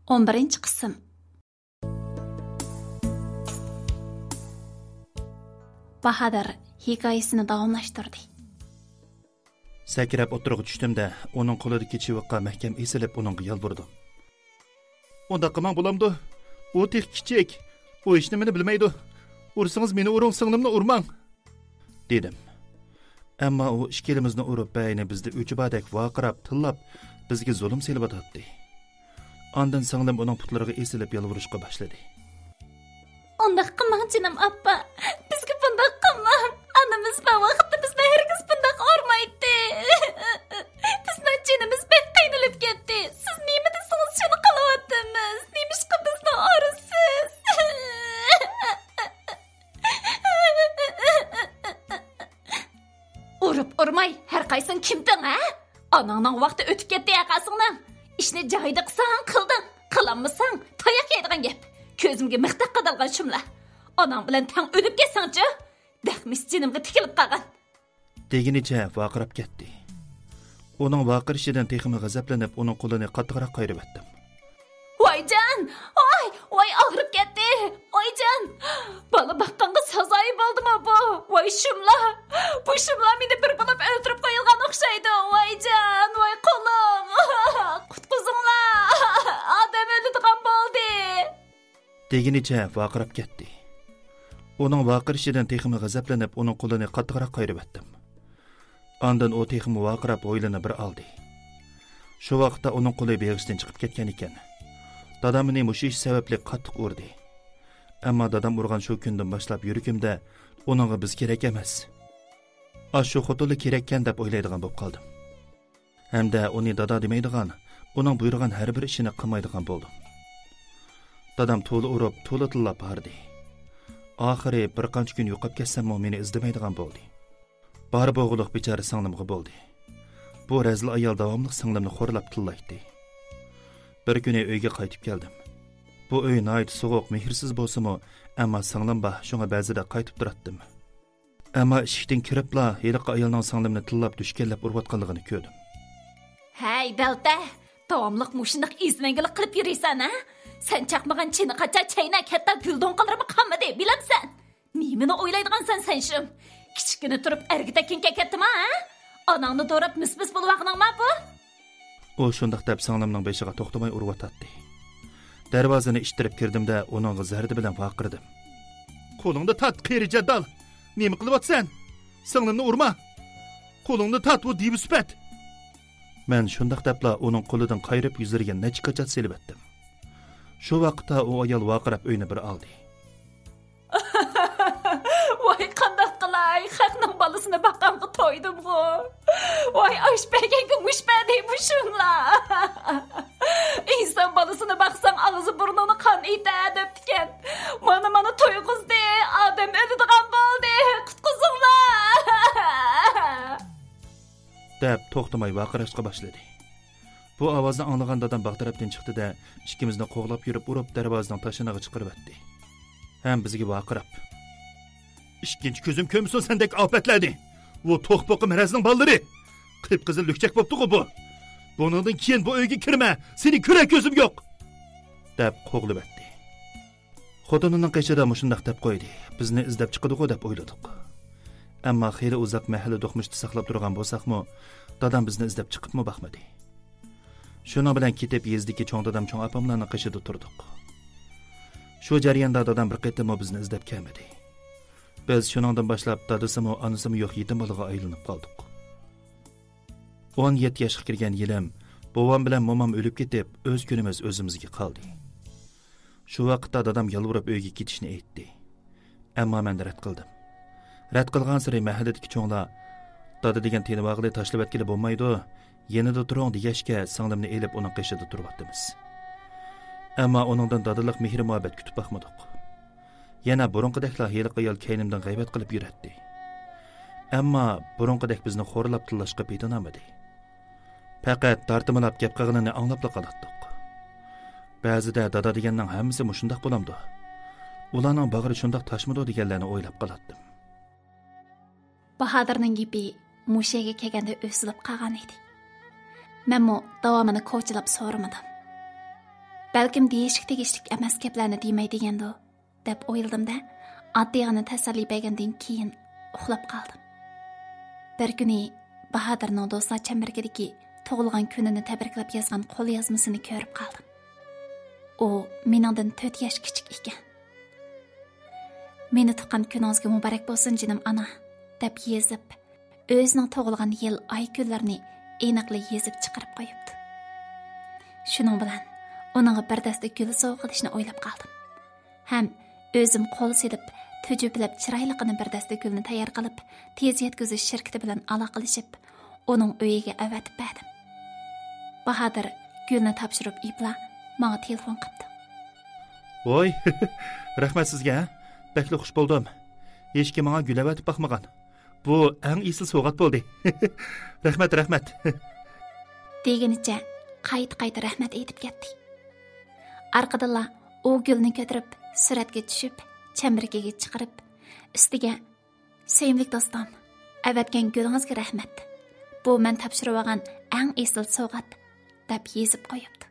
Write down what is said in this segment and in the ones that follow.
11 qism. Bahadır hikayesini davamlaştırdı. Sakrab o'tirib tushdimda, uning qo'lidagi chiviqqa mahkam esilib, uningga yalburdim. Unda qilmang bo'lamdi. U tek kichik. U hech nimani bilmaydi. Ursangiz meni uring, singlimni urmang, dedim. Ammo u ishkilimizni urib, bayni bizni o'chibadak vaqirab, tillab, bizga zulm selib o'tdi. Ondan singlim uning putlariga esilib yalvurishga boshladi. Unda qilmang jinim appa. Bizga bunday qilmang. Anamiz bu vaqtda bizni herkes bunday urmaydi. Bizning jinimiz bek qiynalib ketdi. Siz nima desangiz shuni qilyapmiz. Nimishqa bizni ursiz? Urib urmay har qaysin kimding, ha? Anangning vaqti o'tib ketdi yaqasingning. İşni joyida qilsang qilding, qilolmasang tayoq yeydigan gap. Ko'zimga mixtaq qadalgan shumla. Onam bilan tang o'lib ketsangchi, dahmis jinimga tikilib qolgan. Deginicha vaqirab ketdi. Uning vaqirishidan texmi g'azablanib, uning qo'lini qattiqroq qayirib etdim. Voyjon, voy og'rib ketdi. Voyjon, bola baqqanga sazoyi bo'ldimi bu? Voy shumla. Bu shumla meni bir bo'lib o'ldirib qo'yilgan o'xshaydi. Voyjon, voy qo'lim. Qutqizinglar. Odam o'ladigan bo'ldi. Deginicha vaqirab ketdi. Uning vaqirishidan texmi g'azablanib, uning qo'lini qattiqroq qayirib etdim. Ondan o texmi vaqirab o'ylini bir oldi. Shu vaqtda uning qo'li beg'ishdan chiqib ketgan ekan. Dadamni mushish sababli qattiq urdi. Ammo dadam urgan shu kundan boshlab yuragimda uningga biz kerak emas. Shu xotoli kerakkan deb o'ylaydigan bo'lib qoldim. Hamda uni dada demaydigan, uning buyurgan har bir ishini qilmaydigan bo'ldim. Dadam to'li urib, to'li tillab bordi. Oxiri bir qancha kun yo'qib ketsam, meni izlamaydigan bo'ldi. Bari bo'g'liq bechora singlimga bo'ldi. Bu razil ayol davomli singlimni xo'rlab tillaydi. Bir kuni uyga qaytib keldim. Bu uy nihoyat sovuq, mehrsiz bo'lsa-mu, ammo singlim bor, shunga ba'zida qaytib turatdim. Ammo eshikdan kiribla heliqi ayolning singlimni tillab dushkallab urayotganligini ko'rdim. Hey dalta, davomli mushundoq izmangilik qilib yuraysan, ha? Sen chaqmagan chini qacha chayna katta guldon qilirmi qamadi, bilamsan? Nimani o'ylaydigansan sen shum? Kichkina turib ergitakinga ketdimi, ha? Onangni do'rab mis-mis bo'lvaqningmi bu? O shundoq deb singlimning beshiga to'xtamay urayotdi. Darvozani ishtirib kirdimda, uning zardi bilan vaqirdim. Qo'lingni tat, qeri jaddal. Nima qilyapsan? Singlimni urma. Qo'lingni tat, bu divspat. Men shundoq debla uning qo'lidan qayrib yuziriga necha qachat selib etdim. Shu vaqtda u ayol vaqirab uyni bir oldi. Voy qandoq qilay, xalqning bolasini baqqanga to'ydim-ku. Voy oshpaganga mushpadi bu shunla. İnsan bolasini baqsang og'zi burnini qon etadi debdikan. Mana to'yg'izdi, odam o'ladigan bo'ldi. Qutqizinglar. Deb to'xtamay vaqirashga boshladi. Bu ovozni anglagan dadam baq tarafdan chiqdi-da, ikkimizni qo'g'lab yurib, urib darvozaning tashiniga chiqarib etdi. Ham bizga vaqirab. İkinci ko'zim ko'msin sendek ofatlardi. Bu to'qpoqi mirazning ballari. Qip-qizil lukchak bo'pti-ku bu. Buningdan keyin bu uyga kirma. Seni ko'rak ko'zim yo'q. deb qo'g'lib etdi. Xotinining qishida mushundaq deb qo'ydi. Bizni izlab chiqadi-ku deb o'yladik. Ammo xeyli uzoq mahalla do'qmishda saqlab turgan bo'lsak-mu, dadam bizni izlab chiqibmi baxmadi. Shuning bilan ketib yezdagi cho'ng dadam cho'ng opamlarning qishida turdik. Shu jarayonda dadam bir qaytimi bizni izlab kelmadi. Biz shuningdan boshlab dadasimi, onasimi yo'q yetim bolaga aylanib qoldik. 17 yoshga kirgan yilim, bovam bilan momam o'lib ketib, o'z kunimiz o'zimizga qoldi. Shu vaqtda dadam yalvorib uyga ketishni aytdi. Ammo men rad qildim. Rad qilgan sari mahalladagi cho'nglar dada degan teni vaqtida tashlab etkili bo'lmaydi, yanada turing degashga singlimni elib uning qishida turibdimiz. Ammo uningdan dadalik mehr muhabbat kutib baxmadik. Yana burunqidaklar heliq ayol kaynimdan g'aybat qilib yuratdi. Ammo burunqidak bizni xo'rlab tillashga betinamadi. Faqat tartimlab gap qilganini anglab qolatdik. Ba'zida dada deganning hammasi mushundaq bo'lamdi. Ularning bag'ri shundaq tashmidi deganlarni o'ylab qolatdim. Bahadirning gapi mushaga kelganda o'silib qolgan edi. Menmo davomini ko'chilab so'ramadim. Balkim deyishlik tegishlik emas gaplarni demaydigandi deb o'yladim-da, oddiyani tasalli bergandan keyin uxlab qoldim. Bir kuni Bahodirning do'stlar chambaragidagi tug'ilgan kunini tabriklab yozgan qo'l yozmasini ko'rib qoldim. U meningdan 4 yosh kichik ekan. Meni tuqqan kuningizga muborak bo'lsin jinim ana deb yozib, o'zining tug'ilgan yil oy kunlarini aniqli yozib chiqarib qo'yibdi. Shuning bilan uningga bir dasta gul sovg'a qilishni o'ylab qoldim. Ham o'zim qo'l sedib, tujublab chiroyliqini bir dasta gulni tayyor qilib, tez yetkazish shirkati bilan aloqalashib, uning uyiga avatib berdim. Bahodir gulni topshirib ipla, menga telefon qildi. Voy, rahmat sizga. Bakli xush bo'ldim. Hech kim menga gul avatib baxmagan. Bu eng esil sovg'at bo'ldi. Rahmat. Degenicha qayta rahmat aytib ketdi. Arqadalla u gulni ko'tarib, suratga tushib, chambaragaga chiqarib, ustiga "Sevimli do'stim, avatgan gulingizga rahmat. Bu men topshirib olgan eng esil sovg'at" deb yozib qo'yibdi.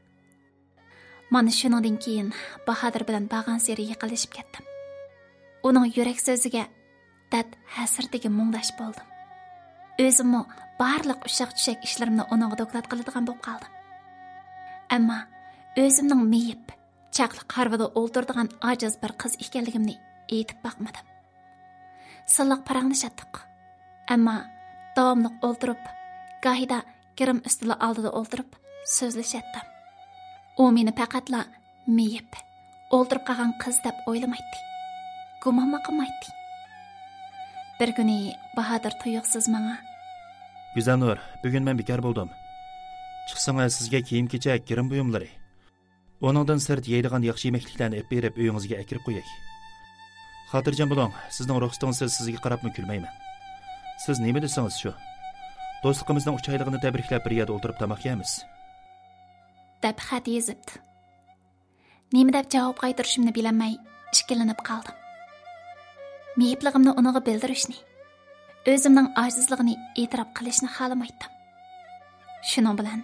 Mana shundan keyin Bahodir bilan bag'an seri yaqinlashib ketdim. Uning yurak so'ziga dad hasratiga munglash bo'ldim. O'zimni barliq ushaq-tushak ishlarimni uning doklad qiladigan bo'lib qoldim. Ammo o'zimning meyib, chaqli qarvada o'ltirdigan ojiz bir qiz ekanligimni aytib boqmadim. Silliq paranglashdik. Ammo davomli o'ltirib, gohida girim ustida oldida o'ltirib so'zlashatdim. U meni faqatla meyib, o'ltirib qolgan qiz deb o'ylamaydi. Gumonma qilmaydi. Bir kuni Bahodir tuyuqsiz menga: Güzanur, bugun men bekor bo'ldim. Chiqsangiz sizga kiyim-kechak, girim buyumlari, oningdan sirt yeydigan yaxshi yemekliklarni olib berib uyingizga akirib qo'yay. Xotirjam bo'ling, sizning ruxsatingiz sizga qarabmi kulmayman. Siz nima desangiz shu. Do'stligimizning 3 oyligini tabriklab bir yerda o'tirib tomoq yeymiz. Deb xat yozibdi. Nima deb javob qaytarishimni bilmay, ishkilanib qoldim. Meyibligimni unaga bildirishni, o'zimning ojizligini e'tirof qilishni xohlamaydim. Shuning bilan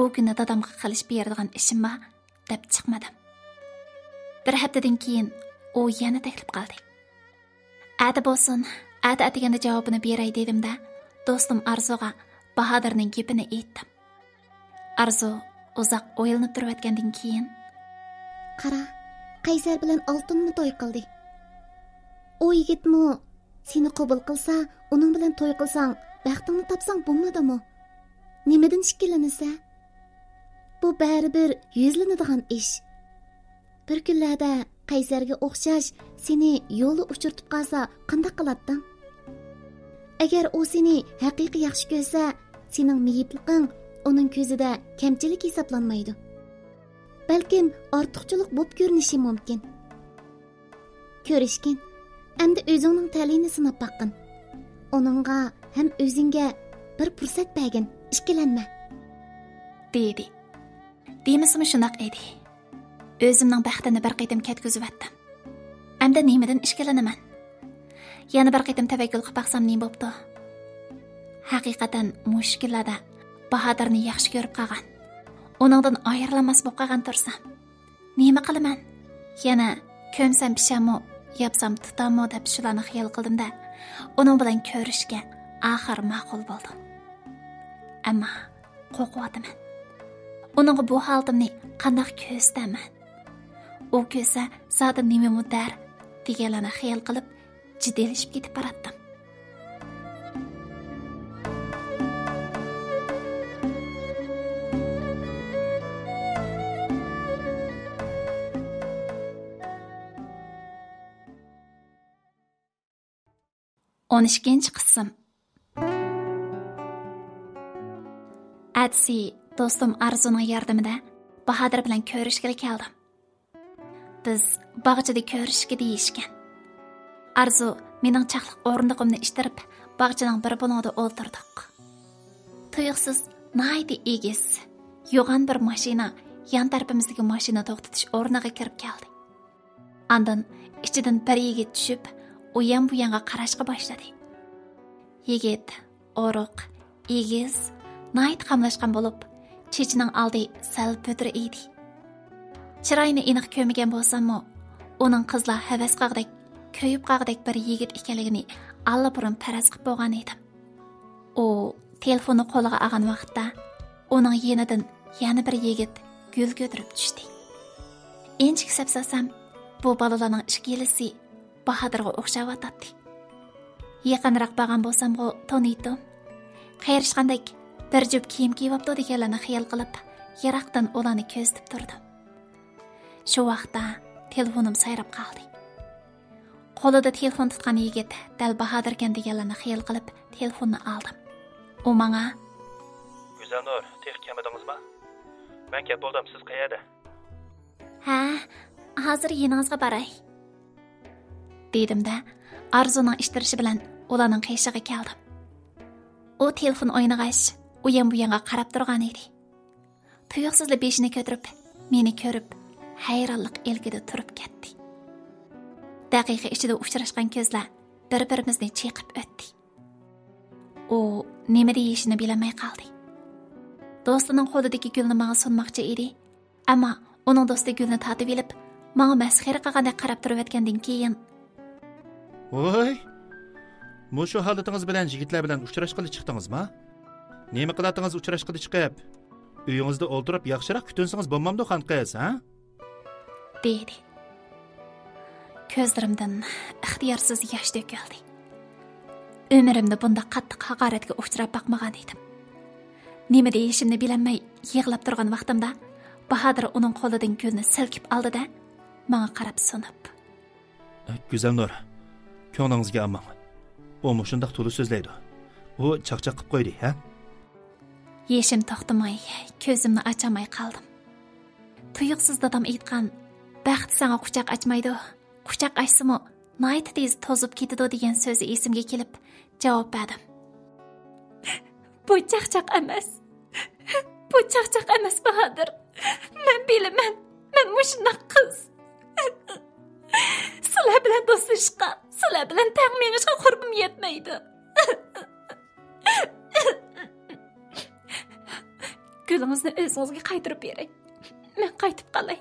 u kuni dadamga qilish beradigan ishim bor deb chiqmadim. Bir haftadan keyin u yana taklif qildi. Ati bo'lsin, ati atiganda javobini beray dedim-da, do'stim Arzuga Bahodirning gapini aytdim. Arzu uzoq o'ylanib turayotgandan keyin: "Qara, Qaysar bilan oltinni to'y qildi. O yigitmi seni qabul qilsa, uning bilan to'y qilsang, baxtingni topsang bo'lmadimi? Nimadan shikillanasa? Bu baribir yuzlanadigan ish. Bir kunlarda Qaysarga o'xshash seni yo'li uchirtib qolsa, qanday qilading? Agar u seni haqiqiy yaxshi ko'rsa, sening meyibliging uning ko'zida kamchilik hisoblanmaydi. Balkim ortiqchilik bo'lib ko'rinishi mumkin. Ko'rishkin, endi o'zingning ta'lini sinab boqqin. Oningga ham o'zingga bir fursat bergin, ishkilanma." dedi. Demisimi shunaq edi. O'zimning baxtini bir qitim ketkizib-atdim. Endi nimadan ishkilanaman? Yana bir qitim tavakkul qilib baqsam nima bo'pti? Haqiqatan mushkulada Bahodirni yaxshi ko'rib qolgan. Uningdan ayrilmas bo'lib qolgan tursam, nima qilaman? Yana ko'msam pishammi, yapsam tutammi deb shularni xiyol qildim-da, uning bilan ko'rishga oxir ma'qul bo'ldim. Ammo qo'rqyapman. Uning bu holimni qanday ko'rsaman? U ko'rsa, zodi nima muddar deganlarni xiyol qilib, jiddiyalashib ketib baratdim. On ikkinchi qism. Atsi do'stim Arzuning yordamida Bahodir bilan ko'rishga keldim. Biz bog'chada ko'rishga deyishgan. Arzu mening chaqliq o'rindig'imni ishtirib, bog'chaning bir bunida o'ltirdik. Tuyuqsiz naydi egiz, yo'g'an bir mashina yan tarafimizdagi mashina to'xtatish o'rniga kirib keldi. Andan ichidan bir yigit tushib, u yan bu yanga qarashga boshladi. Yigit o'roq, egiz, nayt qamlashgan bo'lib, chechining oldi sal pudri edi. Chiroyini aniq ko'rmagan bo'lsam-mu, uning qizlar havas qilg'idek, ko'yib qolg'idek bir yigit ekanligini allapurun faraz qilib bo'lgan edim. U telefonni qo'liga olgan vaqtda uning yenidan yana bir yigit gul ko'tarib tushdi. Enchik sapsasam, bu balalarning ishkilisi Bahadırga o'xshayotdi. Yaqinroq borgan bo'lsam-ku taniydim. Qayrishgandek bir jup kiyim kiyibdi deganlarni xayol qilib, yiroqdan ularni ko'zlab turdim. Shu vaqtda telefonim sayrab qoldi. Qo'lida telefon tutgan yigit dal Bahadir ekan deganlarni xayol qilib, telefonni oldim. U menga: "Güzelnur, tek kelmadingizmi? Men kelib bo'ldim, siz qayerda?" "Ha, hozir yiningizga boray." Dedim-da, Arzuning ishtirishi bilan ularning qiyshig'iga keldim. U telefon o'ynag'ach, u ham bu yoqqa qarab turgan edi. Tuyuqsizla beshini ko'tarib, meni ko'rib, hayronlik elkida turib ketdi. Daqiqa ichida uchrashgan ko'zlar bir-birimizni cheqib o'tdi. U nima deyishini bilmay qoldi. Do'stining qo'lidagi gulni menga sunmoqchi edi, ammo uning do'sti gulni tatib olib, menga masxara qilgandek qarab turayotgandan keyin: "Voy! Mushu holatingiz bilan yigitlar bilan uchrashqili chiqdingizmi? Nima qilatingiz uchrashqili chiqib? Uyingizda o'ltirib yaxshiroq kutinsangiz bo'lmamdi, xon qiz, ha?" dedi. Ko'zlarimdan ixtiyorsiz yosh to'kildi. Umrimda bunday qattiq haqoratga uchrab boqmagan edim. Nima deyishimni bilmay yig'lab turgan vaqtimda Bahadir uning qo'lidan gulni silkib oldi-da, menga qarab sunib: "Güzelnur, ko'nglingizga olmang. U mushundaq to'la so'zlaydi. U chaqchaq qilib qo'ydi, ha?" Yeshim to'xtamay, ko'zimni ochamay qoldim. Tuyuqsiz dadam aytgan, baxt sana quchoq ochmaydi. Quchoq ochsimi, night tez tozib ketadi degan so'zi esimga kelib, javob berdim: "Bu chaqchaq emas. Bu chaqchaq emas, Bahadir. Men bilaman. Men mushunday qiz. Sizlar bilan do'stlashishga, sizlar bilan ta'minlashga qurbim yetmaydi. Gulingizni o'zingizga qaytirib beray. Men qaytib qolay."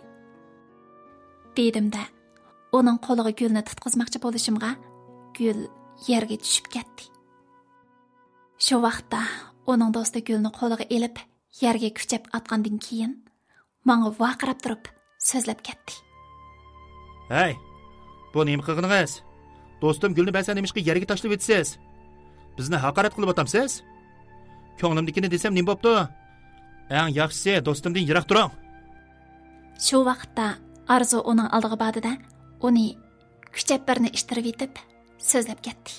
Dedim-da, uning qo'liga gulni tutqizmoqchi bo'lishimga, gul yerga tushib ketdi. Shu vaqtda uning do'sti gulni qo'liga elib, yerga kuchab atgandan keyin menga vaqirab turib so'zlab ketdi: "Hey, bu nima qilganingiz? Do'stim gulni bersa nimishqa yerga tashlab etsiz? Bizni haqorat qilib o'tamsiz? Ko'nglimdikini desam nima bo'pti? Eng yaxshisi do'stimdan yiroq turing." Shu vaqtda Arzu uning oldiga bordi-da, uni kuchab birni ishtirib etib so'zlab ketdi: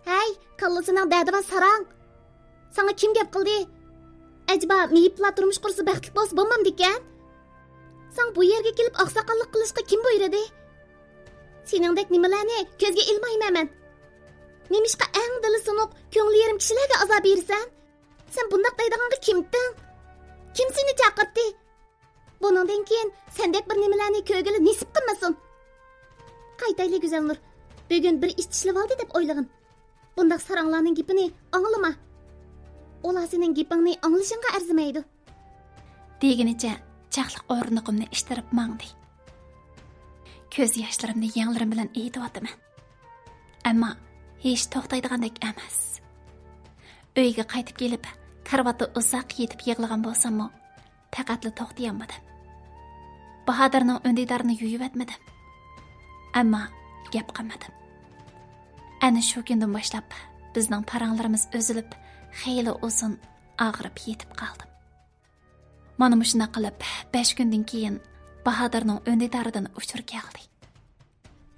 "Hey, kallasining dadiva sarang. Sana kim gap qildi? Acaba meyiplar turmush qursa baxtli bo'lsa bo'lmamdikan? Sen bu yerga kelib oqsoqollik qilishga kim buyurdi? Seningdek nimalarni ko'zga ilmayman. Nemishqa eng dili sunuq, ko'ngli yerim kishilarga azob bersan? Sen bundaq deydiganga kimding? Kim seni chaqirdi? Buningdan keyin sendek bir nimalarni ko'gili nisib qilmasin. Qaytayli Güzelnur. Bugun bir ish tishlab oldi deb o'ylag'in. Bundaq saranglarning gapini anglama. Ular sening gapingni anglashingga arzimaydi. Deginicha chaqliq o'rniqimni ishtirib mangdi. Ko'z yoshlarimni yanglarim bilan aytyapman. Ammo hech to'xtaydigandek emas. Uyga qaytib kelib, karvatda uzoq yetib yig'lagan bo'lsam-mu, faqatla to'xtayolmadim. Bahadirning o'ndidarini yuyib etmadim. Ammo gap qilmadim. Ana shu kundan boshlab bizning paranglarimiz o'zilib, xeyli uzun og'rib yetib qoldim. Mana shuna qilib 5 kundan keyin Bahadirning o'ndidaridan uchur keldi.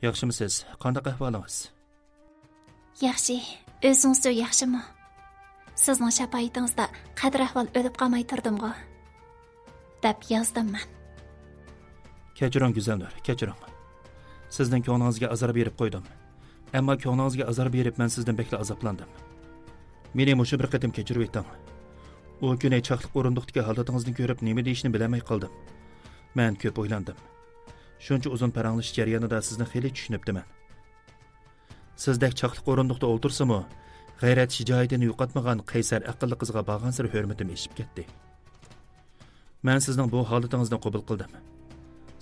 "Yaxshimisiz? Qanday ahvolingiz?" "Yaxshi. O'zingiz yaxshimi? Sizning shafoatingizda qadr ahvol o'lib qolmay turdim-ku," deb yozdim men. "Kechiring Güzelnur, kechiring. Sizning ko'nglingizga azor berib qo'ydim. Ammo ko'nglingizga azor berib men sizdan bekla azoblandim. Meni mushu bir qatim kechirib o'ting. U kuni chaqliq o'rindiqdagi holatingizni ko'rib nima deyishni bilmay qoldim. Men ko'p o'ylandim. Shuncha uzun paranglish jarayonida sizni xeyli tushunibdiman. Sizdek chaqliq o'rindiqda o'ltirsam-u, g'ayrat shijoatini yo'qotmagan qaysar aqlli qizga borgan sir hurmatim eshib ketdi. Men sizning bu holatingizni qabul qildim.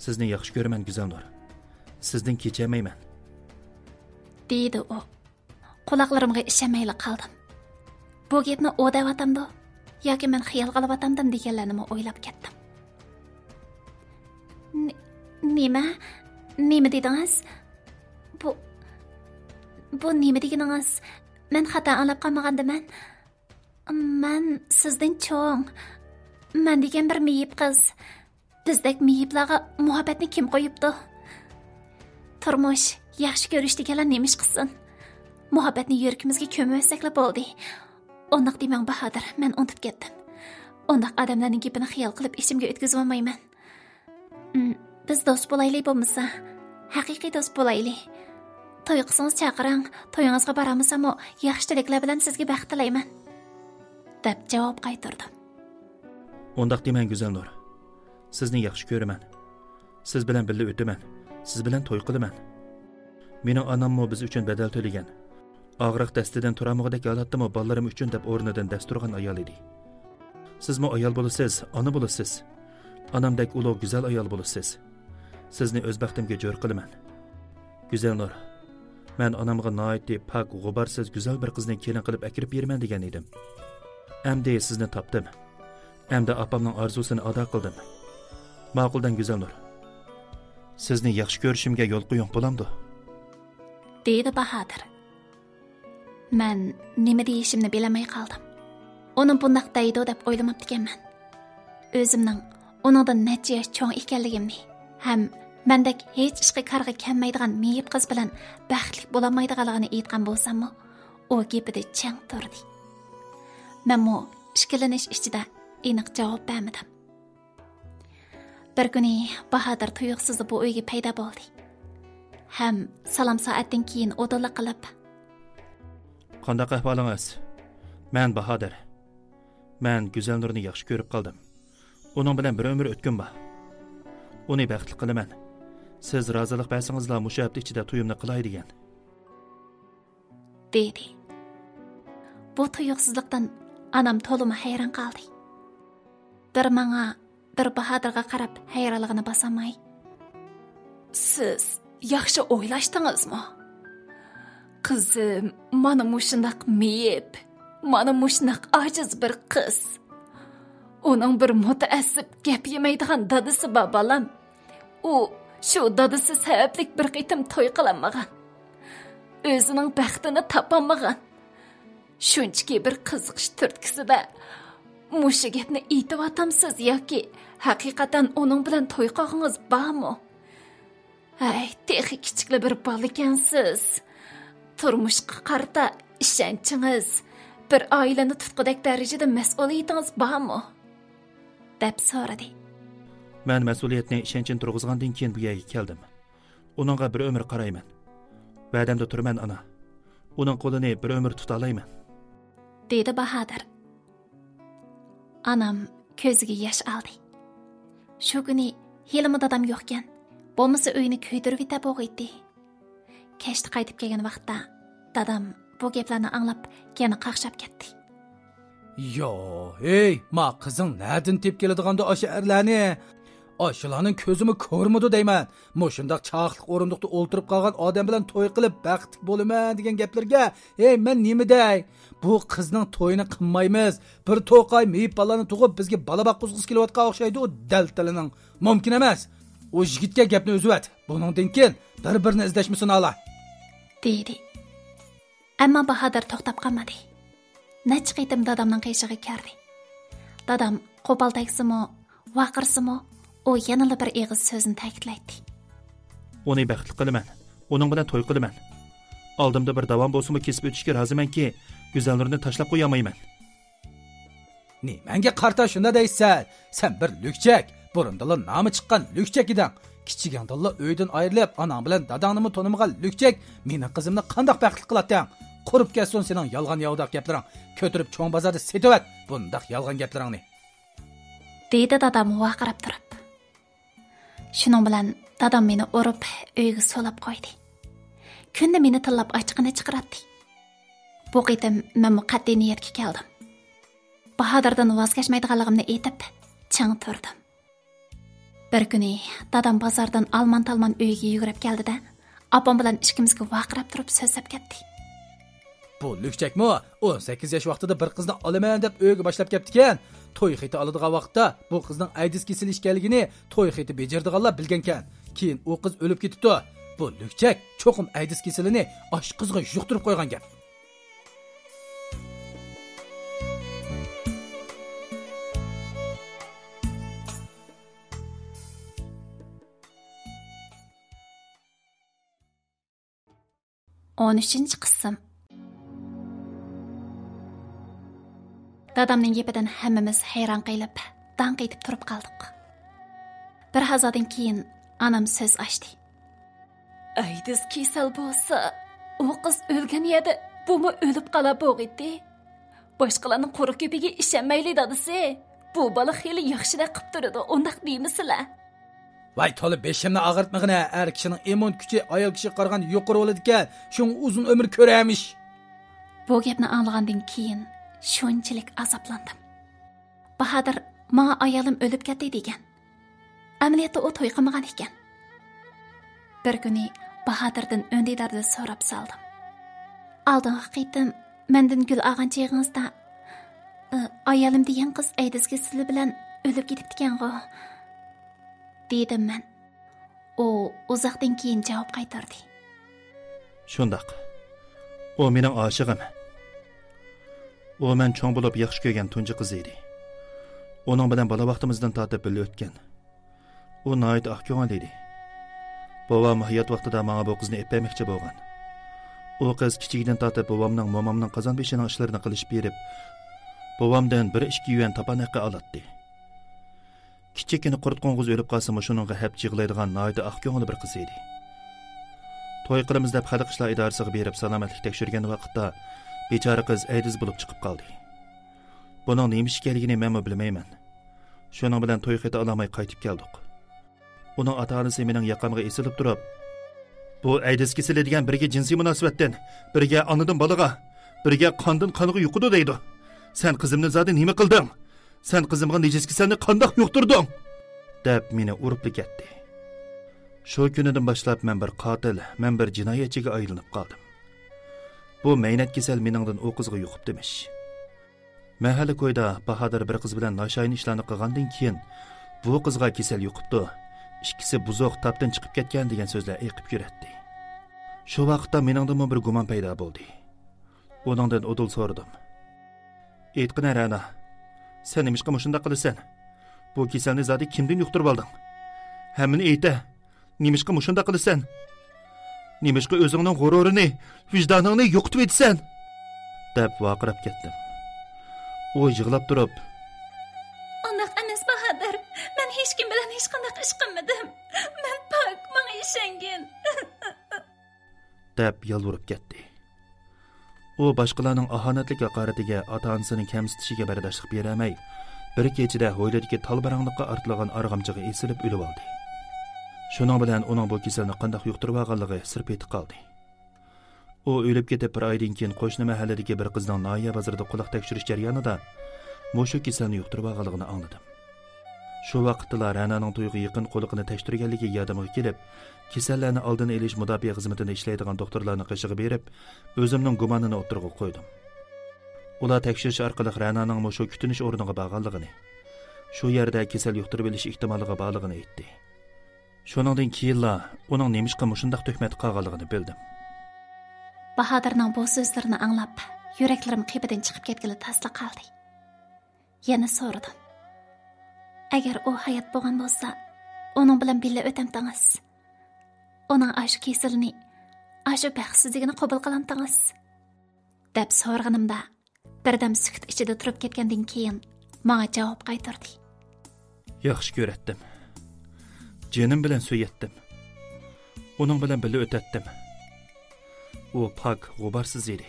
Sizni yaxshi ko'raman, Go'zal Nur. Sizdan kechmayman. Deydi u. Quloqlarimga ishonmayla qoldim. Bu gapni o devatamdi yoki men xiyol qilib deganlarni o'ylab ketdim. Nima dedingiz? Bu nima deganingiz? Men xato anglab qolmagandiman. Men sizdan cho'ng. Men degan bir meyib qiz. Bizdek meyiblarga muhabbatni kim qo'yibdi? Turmush, yaxshi ko'rish deganlar nemish qilsin? Muhabbatni yuragimizga ko'mib bo'ldi. Ondaq demang Bahodir, men unutib ketdim. Ondaq odamlarning gapini xiyol qilib ishimga o'tkazib olmayman. Biz do'st bo'laylik bo'lmasa, haqiqiy do'st bo'laylik. To'y qilsangiz chaqiring, to'yingizga boramiz-am, yaxshi tilaklar bilan sizga baxt tilayman. deb javob qaytardim. Ondaq demang Go'zal Nur. Sizni yaxshi ko'raman. Siz bilan birga o'taman. Siz bilan to'y qilaman. Mening onammo biz uchun badal to'lagan. Og'riq dastidan turamog'idek holatdami bolalarim uchun deb o'rnidan dasturgan ayol edi. Sizmi ayol bo'lasiz, ona bo'lasiz. Onamdek ulug' go'zal ayol bo'lasiz. Sizni o'z baxtimga jo'r qilaman. Go'zal Nur. Men onamga noiti pak, g'uborsiz go'zal bir qizni kelin qilib akirib beraman degan edim. Endi sizni topdim. Endi opamning orzusini ado qildim. Ma'quldan Go'zal Nur. Sizni yaxshi ko'rishimga yo'l qo'ying bo'lamdi? Deydi Bahodir. Men nima deyishimni bilamay qoldim. Uning bundaq deydi deb o'ylamabdi ekanman. O'zimning uningdan necha yosh cho'ng ekanligimni ham mendek hech ishga qarg'a kelmaydigan meyib qiz bilan baxtli bo'lolmaydiganligini aytgan bo'lsam-mu, u gapida chang turdi. Men ishkilanish ichida aniq javob bermadim. Bir kuni Bahodir tuyuqsiz bu uyga paydo bo'ldi. Ham salom soatdan keyin o'dala qilib, "Qanday ahvolingiz? Men Bahodir. Men Go'zal Nurni yaxshi ko'rib qoldim. Uning bilan bir umr o'tgan bor. Uni baxtli qilaman. Siz rozilik bersangizlar mushu hafta ichida to'yimni qilay degan." dedi. Bu tuyuqsizlikdan anam to'limi hayron qoldi. Bir menga, bir Bahodirga qarab hayronligini bosamay, "Siz yaxshi o'ylashdingizmi? Qizim, mana mushundaq meyib, mana mushundaq ojiz bir qiz. Uning bir mutaassib gap yemaydigan dadasi bor bolam. U shu dadasi sababli bir qitim to'y qilamagan. O'zining baxtini topolmagan. Shunchaki bir qiziqish turtkisida mushu gapni aytib yoki haqiqatan uning bilan to'y qilgangiz bormi? Ay, texi kichikli bir bola ekansiz. Turmushga qarta ishonchingiz, bir oilani tutqudek darajada mas'uliyatingiz bormi?" deb so'radi. Men mas'uliyatni ishonchini turg'izgandan keyin bu yerga keldim. Uningga bir umr qarayman. Va'damda turman ana. Uning qo'lini bir umr tuta olayman. dedi Bahodir. Anam ko'ziga yosh oldi. Shu kuni helimi dadam yo'qkan. Bo'lmasa uyni kuydirib yeta bo'g'iydi. Kechda qaytib kelgan vaqtda dadam bu gaplarni anglab yana qaqshab ketdi. "Yo, ey, ma qizing nerdan tep keladigandı o'sha erlarni? O'shalarning ko'zimi ko'rmadi deyman. Moshundaq chaqliq o'rindiqda o'ltirib qolgan odam bilan to'y qilib baxtli bo'laman degan gaplarga, ey, men nima dey? Bu qizning to'yini qilmaymiz. Bir to'qay meyib balani tug'ib bizga bola boqqizgis kelayotgan o'xshaydi u daltalining. Mumkin emas. O yigitga gapni o'zvat. Buningdan keyin bir-birini izlashmasin ala." dedi. Ammo Bahodir to'xtab qolmadi. Necha qitim dadamning qiyshig'i kirdi. Dadam qo'pol taksimi, vaqirsimi, u yana bir eg'iz so'zini ta'kidlaydi. "Uni baxtli qilaman. Uning bilan to'y qilaman. Oldimda bir davom bo'lsa-mu kesib o'tishga rozimanki, Go'zal Nurni tashlab qo'ya olmayman." "Ne, menga qarta shunda deysan. Sen bir lükchak, burundala nomi chiqqan lükchak eding. Kichigandalla uydan ayrilib, onang bilan dadangni tanımagan lükchak meni qizimni qanday baxtli qilading? Qurib kelsin sening yolg'on yovdaq gaplaring. Ko'tirib cho'ng bozorda setavat bundaq yolg'on gaplaringni." dedi dadam vaqirab turib. Shuning bilan dadam meni urib uyga solab qo'ydi. Kunda meni tillab ochiqini chiqardi. Bu qitim men qat'iy niyatga keldim. Bahodirdan voz kechmaydiganligimni aytib, chang turdim. Bir kuni dadam bozordan alman-talman uyga yugurib keldi-da, opam bilan ikkimizga vaqirab turib so'zlab ketdi. Bu lükçekmi? 18 yaş vaqtida bir qizni olaman deb uyga boshlab ketdi-kan. To'y xiti oladigan vaqtda bu qizning aydis kesilish ekanligini to'y xiti bejardiganlar bilgan-kan. Keyin u qiz o'lib ketibdi. Bu lükçek cho'qim aydis kesilini osh qizga yuqtirib qo'ygan gap. On 13-chi qism. Dadamning gapidan hammamiz hayron qilib, danq etib turib qoldik. Bir hazodan keyin anam so'z ochdi. Aydis kasal bo'lsa, u qiz o'lgan edi, bumi o'lib qola bo'g'idi. Boshqalarning quruq gapiga ishonmayli dadisi. Bu bola xeyli yaxshilab qilib turadi, undaq deymisizlar? Vay to'la beshimni og'ritmag'ina, er kishining immun kuchi ayol kishi qaraganda yuqori bo'ladi ekan, shung uzun umr ko'ramish. Bu gapni anglagandan keyin shunchalik azoblandim. Bahodir menga ayolim o'lib ketdi degan. Amaliyotda u to'y qilmagan ekan. Bir kuni Bahodirdan o'ndidarda so'rab saldim. Oldinga qaytdim, mendan gul olgan cheg'ingizda ayolim degan qiz aydis kasali bilan o'lib ketibdi-ku. Dedim men. O uzoqdan keyin javob qaytardi. Shundoq. O mening oshig'im. O men cho'ng bo'lib yaxshi ko'rgan tunji qiz edi. Uning bilan bola vaqtimizdan tortib birga o'tgan. U nihoyat oqko'ngil edi. Bovam hayot vaqtida menga bu qizni epaymoqchi bo'lgan. U qiz kichigidan tortib bovamning momamning qozon beshining ishlarini qilishib berib, bovamdan 1-2 yuan topan haqi oladi. Kichikini qurtqongiz o'lib qolsa, shuningga hep jig'laydigan nihoyat oqko'ngil bir qiz edi. To'y qilamiz deb xalq ishlar idorasiga berib salomatlik tekshirgan vaqtda bechora qiz aydis bo'lib chiqib qoldi. Buning nima ish ekanligini men bilmayman. Shuning bilan to'y qita olmay qaytib keldik. Uning ota-onasi mening yaqamga esilib turib, bu aydis kasali degan birga jinsiy munosabatdan, birga onadan bolaga, birga qondan qoniga yuqidi deydi. Sen qizimni zodi nima qilding? Sen qizimga nejis kasalni qandoq yuqtirding? deb meni urib ketdi. Shu kunidan boshlab men bir qotil, men bir jinoyatchiga aylanib qoldim. Bu mehnat kasal meningdan o qizga yuqibdimish. Mahalla ko'yda Bahodir bir qiz bilan nashayin ishlarni qilgandan keyin bu qizga kasal yuqibdi. Ikkisi buzoq tapdan chiqib ketgan degan so'zlar ayqib yuratdi. Shu vaqtda meningdan bir gumon paydo bo'ldi. Uningdan o'dil so'radim. Aytqina Rana, sen nimishqa shunda qilasan? Bu kasalni zodi kimdan yuqtirib olding? Hammani ayta. Nimishqa shunda qilasan? Nimishqa o'zingning g'ururini, vijdoningni yo'qotib etsan? deb vaqirab ketdim. U yig'lab turib, "Undaq emas Bahodir. Men hech kim bilan hech qanday ish qilmadim. Men pok, menga ishongin." deb yalvorib ketdi. U boshqalarning ahonatlik haqoratiga, ota-onasining kamsitishiga bardoshlik bera olmay, bir kechida hovlidagi talbaranglikqa ortilgan arg'amchiga esilib o'lib oldi. Shuning bilan uning bu kasalni qanday yuqtirib olganligi sir petib qoldi. U o'lib ketib bir oydan keyin qo'shni mahalladagi bir qizning Noya bozorida quloq tekshirish jarayonida mushu kasalni yuqtirib olganligini angladim. Shu vaqtda Rananing to'yiga yaqin qo'liqini tekshirganligi yodimga kelib, kasallarni oldini olish mudofaa xizmatida ishlaydigan doktorlarni qishig'i berib, o'zimning gumonini o'tirg'a qo'ydim. Ular tekshirish orqali Rananing mushu kutinish o'rniga borganligini, shu yerda kasal yuqtirib olish ehtimoliga borligini aytdi. Shuningdan keyinla uning nemishqa mushundaq tuhmat qilganligini bildim. Bahodirning bu so'zlarini anglab, yuraklarim qibidan chiqib ketgili tasliq qoldi. Yana so'radim. Agar u hayot bo'lgan bo'lsa, uning bilan birga o'tamdingiz. Uning ashu kasalini, ashu baxtsizligini qabul qilamdingiz. deb so'rganimda, birdam sukut ichida turib ketgandan keyin menga javob qaytardi. Yaxshi ko'ratdim. Jenim bilan so'yatdim. Uning bilan birga o'tatdim. U pak, g'ubarsiz edi.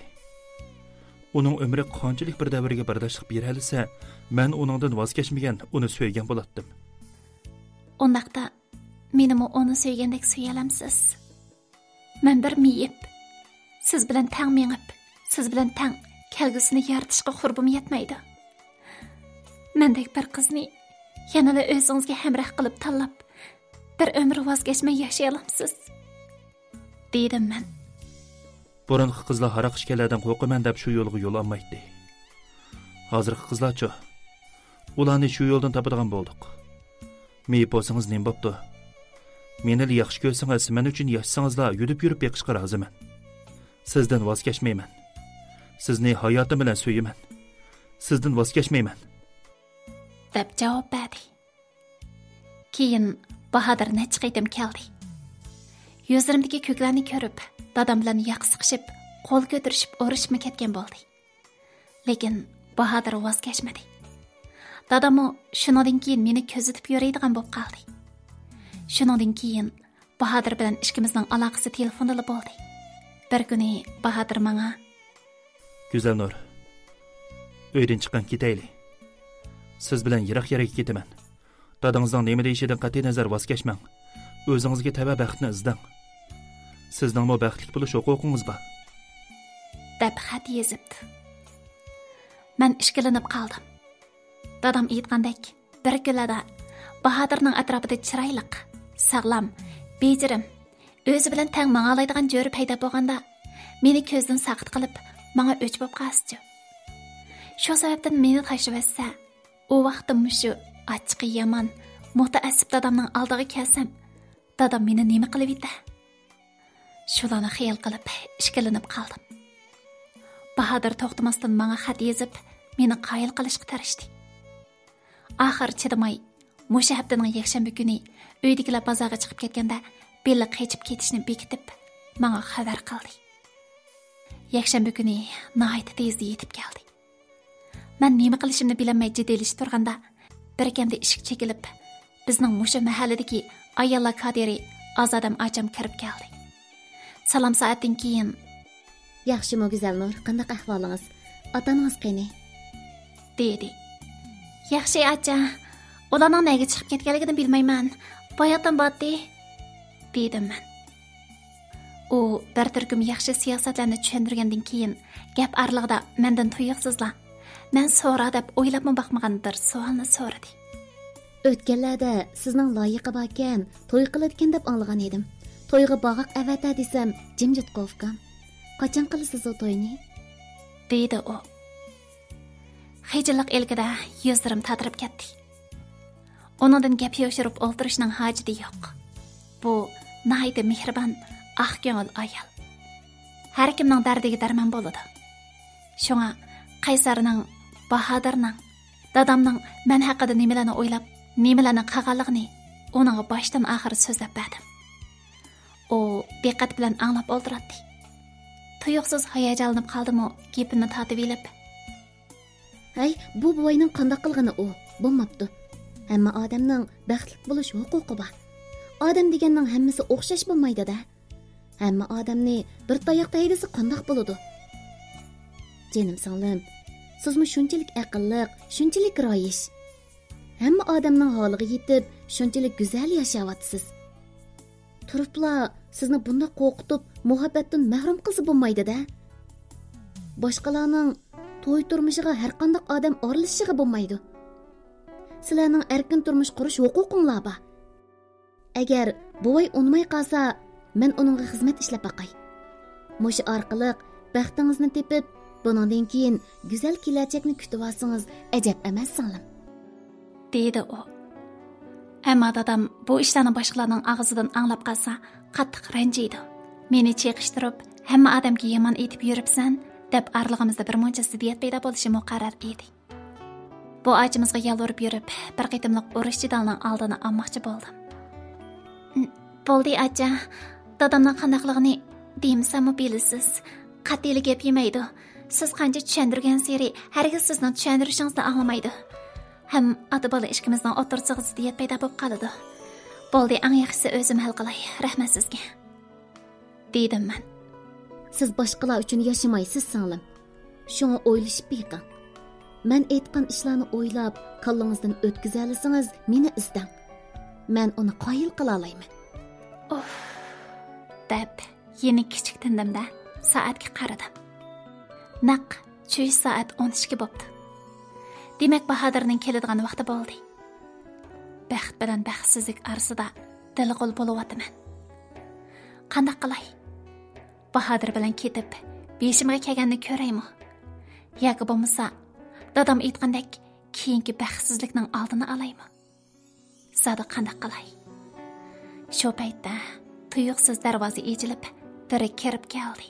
Uning umri qanchalik bir davrga bardoshlik beralisa, men uningdan voz kechmagan, uni so'ygan bo'latdim. Undaqda menimi uni so'ygandek so'yalamsiz. Men bir miyib, siz bilan tang mengib, siz bilan tang kelgusini yaratishga qurbim yetmaydi. Mendek bir qizni yanada o'zingizga hamroh qilib tanlab bir umr voz kechmay yashay olamsiz? Dedim men. Burunqi qizlar haraq ishkalardan qo'rqaman deb shu yo'lga yo'l olmaydi. Hozirgi qizlarchi, ularni shu yo'ldan topadigan bo'ldik. Meyip bo'lsangiz nima bo'pti? Meni yaxshi ko'rsangiz, men uchun yashasangizlar, yurib beqishga roziman. Sizdan voz kechmayman. Sizni hayotim bilan so'yaman. Sizdan voz kechmayman. Deb javob berdi. Keyin Bahodir necha qaytim keldi. Yuzlarimdagi ko'klarni ko'rib, dadam bilan yoq siqishib, qo'l ko'tarishib urishib ketgan bo'ldi. Lekin Bahodir voz kechmadi. Dadammo shundan keyin meni ko'zitib yuradigan bo'lib qoldi. Shundan keyin Bahodir bilan ishimizning aloqasi telefonda bo'ldi. Bir kuni Bahodir menga: "Go'zal Nur, uydan chiqqan ketayli. Siz bilan yiroq yerga ketaman. Dadangizning nima deyishidan qat'iy nazar voz kechmang. O'zingizga tava baxtni izlang. Sizning mo baxtli bo'lish huquqingiz bor." deb xat yozibdi. Men ishkilanib qoldim. Dadam aytgandek, bir kunlarda Bahodirning atrofida chiroyliq, sog'lom, bejirim, o'zi bilan tang mang'alaydigan jo'ri paydo bo'lganda, meni ko'zdan saqit qilib, menga o'ch bo'lib qoldi. Shu sababdan meni tashlab etsa, u vaqtda mushu achchiqi yomon, mutaassib dadamning oldiga kelsam, dadam meni nima qilib edi? Shularni xiyol qilib, ishkilanib qoldim. Bahodir to'xtamasdan menga xat yozib, meni qoyil qilishga tirishdi. Oxir chidamay, mushu haftaning yakshanba kuni uydagilar bozorga chiqib ketganda, belli qechib ketishni bekitib, menga xabar qildi. Yakshanba kuni nihoyat tezda yetib keldi. Men nima qilishimni bilmay jiddiylashish turganda, bir kanda eshik chekilib, bizning mushu mahalladagi ayollar kadiri Azodam acham kirib keldi. Salom soatdan keyin: "Yaxshimi Go'zal Nur, qanday ahvolingiz? Otangiz qani?" dedi. "Yaxshi acha, ularning nega chiqib ketganligini bilmayman. Boyadan botdi", dedim men. U bir turkum yaxshi siyosatlarni tushundirgandan keyin gap arlig'ida mendan tuyuqsizlar, men so'ra deb o'ylabmi baxmagandir savolni so'radi. "O'tganlarda sizning loyiqi bor ekan, to'y qiladigan deb anglagan edim. To'yga bog'iq avata desam, jimjit qolgan. Qachon qilasiz o to'yni?" dedi u. Xijillik elkida yuzlarim tatirib ketdi. Onundan gap yoshirib o'ltirishning hojati yo'q. Bu nihoyat mehribon, ah ko'ngil ayol. Har kimning dardiga darmon bo'ladi. Shunga Qaysarning, Bahodirning, dadamning men haqida nimalarni o'ylab, nimalarni qilganligini uning boshdan oxir so'zlab berdim. U diqqat bilan anglab o'ltiradi. Tuyuqsiz hayajonlanib qoldim-u, gapini tatib elib: "Hay, bu buvayning qanday qilgani u? Bo'lmabdi. Hamma odamning baxtli bo'lish huquqi bor. Odam deganning hammasi o'xshash bo'lmaydi-da. Hamma odamni bir tayoqda haydasa qanday bo'ladi?" "Jenim singlim, sizmi shunchalik aqlli, shunchalik royish. Hamma odamning holiga yetib, shunchalik go'zal yashayapsiz. Turibla sizni bunda qo'rqitib, muhabbatdan mahrum qilsa bo'lmaydi-da. Boshqalarning to'y turmushiga har qanday odam aralashishiga bo'lmaydi. Sizlarning erkin turmush qurish huquqinglar bor. Agar buvay unmay qolsa, men uningga xizmat ishlab baqay. Mushu orqali baxtingizni tepib, bundan keyin go'zal kelajakni kutib olsangiz ajab emas singlim", dedi u. Ammo dadam bu ishlarni boshqalarning og'zidan anglab qolsa, qattiq ranjiydi. Meni cheqishtirib, hamma odamga yomon aytib yuribsan, deb arlig'imizda bir muncha ziddiyat paydo bo'lishi muqarrar edi. Bu ajimizga yalvorib yurib, bir qitimliq urush jidalning oldini olmoqchi bo'ldim. "Bo'ldi acha, dadamning qandaqligini deyimsanmi bilasiz. Qat'iylik gap yemaydi. Siz qancha tushundirgan seri, hargiz sizning tushuntirishingizni anglamaydi. Ham ota-bola ishimizning o'tirsig'i ziddiyat paydo bo'lib qoladi. Bo'ldi, eng yaxshisi o'zim hal qilay. Rahmat sizga", dedim men. "Siz boshqalar uchun yashamaysiz singlim. Shuni o'ylashib beqing. Men aytgan ishlarni o'ylab, kallangizdan o'tkazalasangiz, meni izlang. Men uni qoyil qila olayman." Of, deb yeni kichik tindimda soatga qaradim. Naq 3 soat 12 bo'pti. Demak, Bahodirning keladigan vaqti bo'ldi. baxt bilan baxtsizlik orasida dilg'ul bo'lyapman. Qanday qilay? Bahodir bilan ketib, beshimga kelganini ko'raymi? Yoki bo'lmasa, dadam aytgandek, keyingi baxtsizlikning oldini olaymi? Zada qanday qilay? Shu paytda tuyuqsiz darvoza echilib, biri kirib keldi.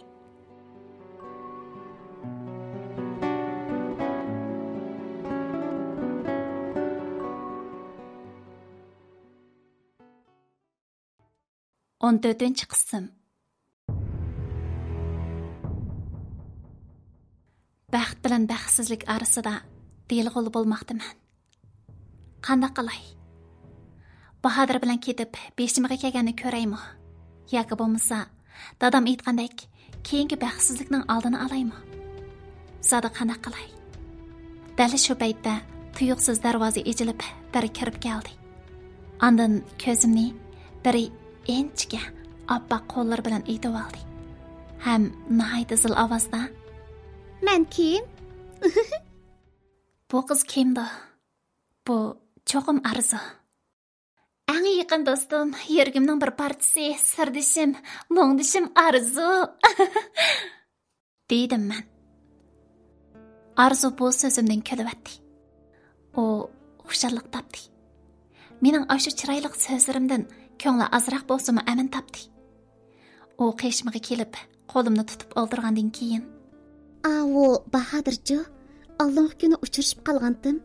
On 4-chi qism. Baxt bilan baxtsizlik orasida delg'ul bo'lmoqdaman. Qanday qilay? Bahodir bilan ketib, beshimga kelganini ko'raymi? Yoki bo'lmasa, dadam aytgandek, keyingi baxtsizlikning oldini olaymi? Zada qanday qilay? Dali shu paytda tuyuqsiz darvoza echilib, biri kirib keldi. Ondan ko'zimni biri enchga oppoq qo'llar bilan aytib oldi. Ham nihoyat zil ovozda: "Men kim?" Bu qiz kimdi? Bu cho'qim arzu. Eng yaqin do'stim, yuragimning bir partisi, sirdishim, muңdishim Arzu. Dedim men. Arzu bu so'zimdan kulibdi. O xushalliq topdi. Mening ashu chiroyli so'zlarimdan ko'ngli azroq bo'lsa-mu amin topdi. O qeshmiga kelib, qo'limni tutib oldirgandan keyin: "Avo, Bahodirjo, Alloh kuni uchrashib qolgandim.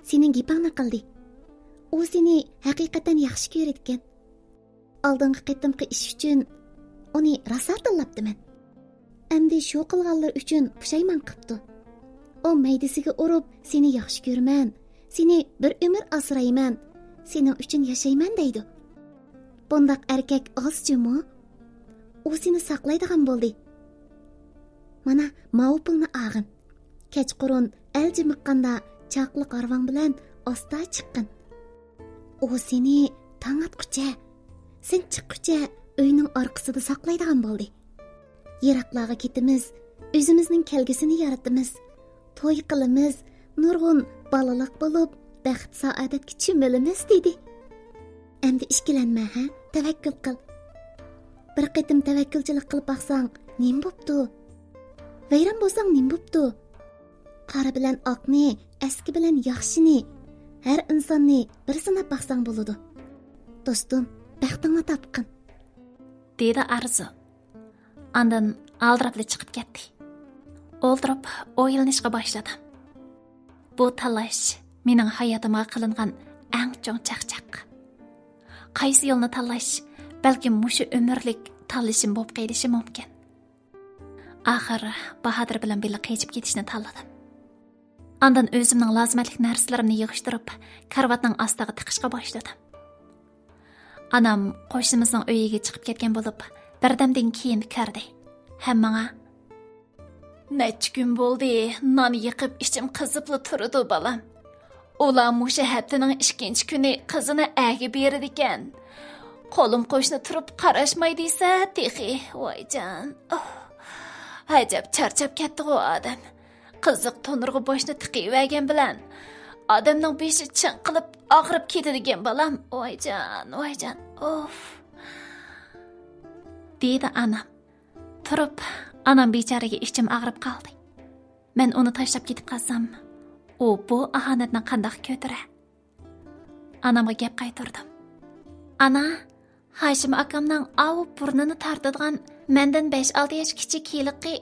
Sening gapingni qildi. U seni haqiqatan yaxshi ko'radigan. Oldingi qitimqi ish uchun uni rosa tanlabdiman. Endi shu qilganlar uchun pushaymon qilibdi. O maydisiga urib, seni yaxshi ko'raman, seni bir umr asrayman, sening uchun yashayman deydi. Bundaq erkak ozchimi? U seni saqlaydigan bo'ldi. Mana mavpulni ag'in. Kechqurun aljimiqqanda chaqliq arvang bilan osta chiqqin. O seni tong atqucha, sen chiqqucha uyning orqasida saqlaydigan bo'ldi. Yiroqlarga ketimiz, o'zimizning kelgusini yaratamiz. To'y qilamiz, nurg'un balaliq bo'lib, baxt saodatga cho'milamiz dedi. Endi ishkilanma, ha? Tavakkul qil. Bir qitim tavakkulchilik qilib baqsang, nim bo'pti? Vayron bo'lsang nim bo'pti? Qora bilan oqni, eski bilan yaxshini, har insonni bir sanab baqsang bo'ladi. Do'stim, baxtingni topqin, dedi Arzu. Ondan aldirabli chiqib ketdi. O'ldirib, o'ylanishga boshladim. Bu talash mening hayotimga qilingan eng chong chaqchaq. Qaysi yo'lni tanlash, balki mushu umrlik tanlashim bo'lib qolishi mumkin. Axir Bahodir bilan birga qechib ketishni tanladim. Ondan o'zimning lozimatli narsalarimni yig'ishtirib, karvatning ostiga tiqishga boshladim. Anam qo'shnimizning uyiga chiqib ketgan bo'lib, birdamdan keyin kirdi. Hammaga: "Necha kun bo'ldi, non yiqib ichim qizibli turdi balam. Ular musha haftaning 2-chi kuni qizini agi berdi ekan. Qo'lim qo'shni turib qarashmay desa, texi, voyjon. Ajab charchab ketdi u odam. Qiziq to'nirg'i boshni tiqiyvergan bilan odamning beshi chinqilib og'rib ketadigan balam. Voyjon. Of." dedi anam. Turib, anam bechoraga ichim og'rib qoldi. Men uni tashlab ketib qolsam, u bu ahonatni qanday ko'tara? Anamga gap qaytardim. "Ana, Hashim akamning avib burnini tartadigan mendan 5-6 yosh kichik yiliqi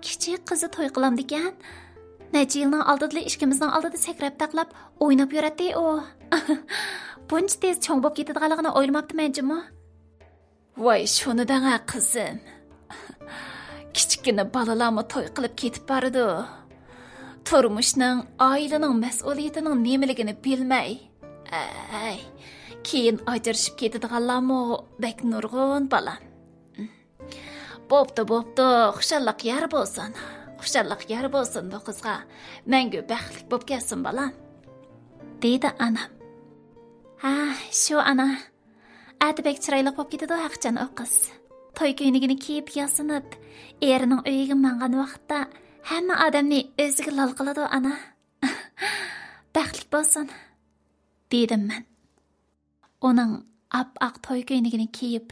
kichik qizi to'y qilamdi ekan. Necha yilning oldida ishkimizning oldida sakrab taqlab o'ynab yuradi u. Buncha tez cho'ng bo'lib ketadiganligini o'ylamabdiman-jimi?" "Voy, shuni danga qizim. Kichkina balalarni to'y qilib ketib bordi. Turmushning, oilaning mas'uliyatining nimaligini bilmay. Keyin ajrashib ketadiganlarmi bek nurg'un balam. Bo'pti, xushalliq yer bo'lsin. Xushalliq yer bo'lsin bu qizga. Menga baxtli bo'lib kelsin balam," dedi anam. "Ha, shu ana. Atibek chiroyli bo'lib ketadi haqchan o qiz. To'y kiyinigini kiyib yasinib, erining uyiga mangan vaqtda hamma odamni o'ziga lol qiladi ana. Baxtli bo'lsin," dedim men. Оның ap-aq toy көйнегini kiyib,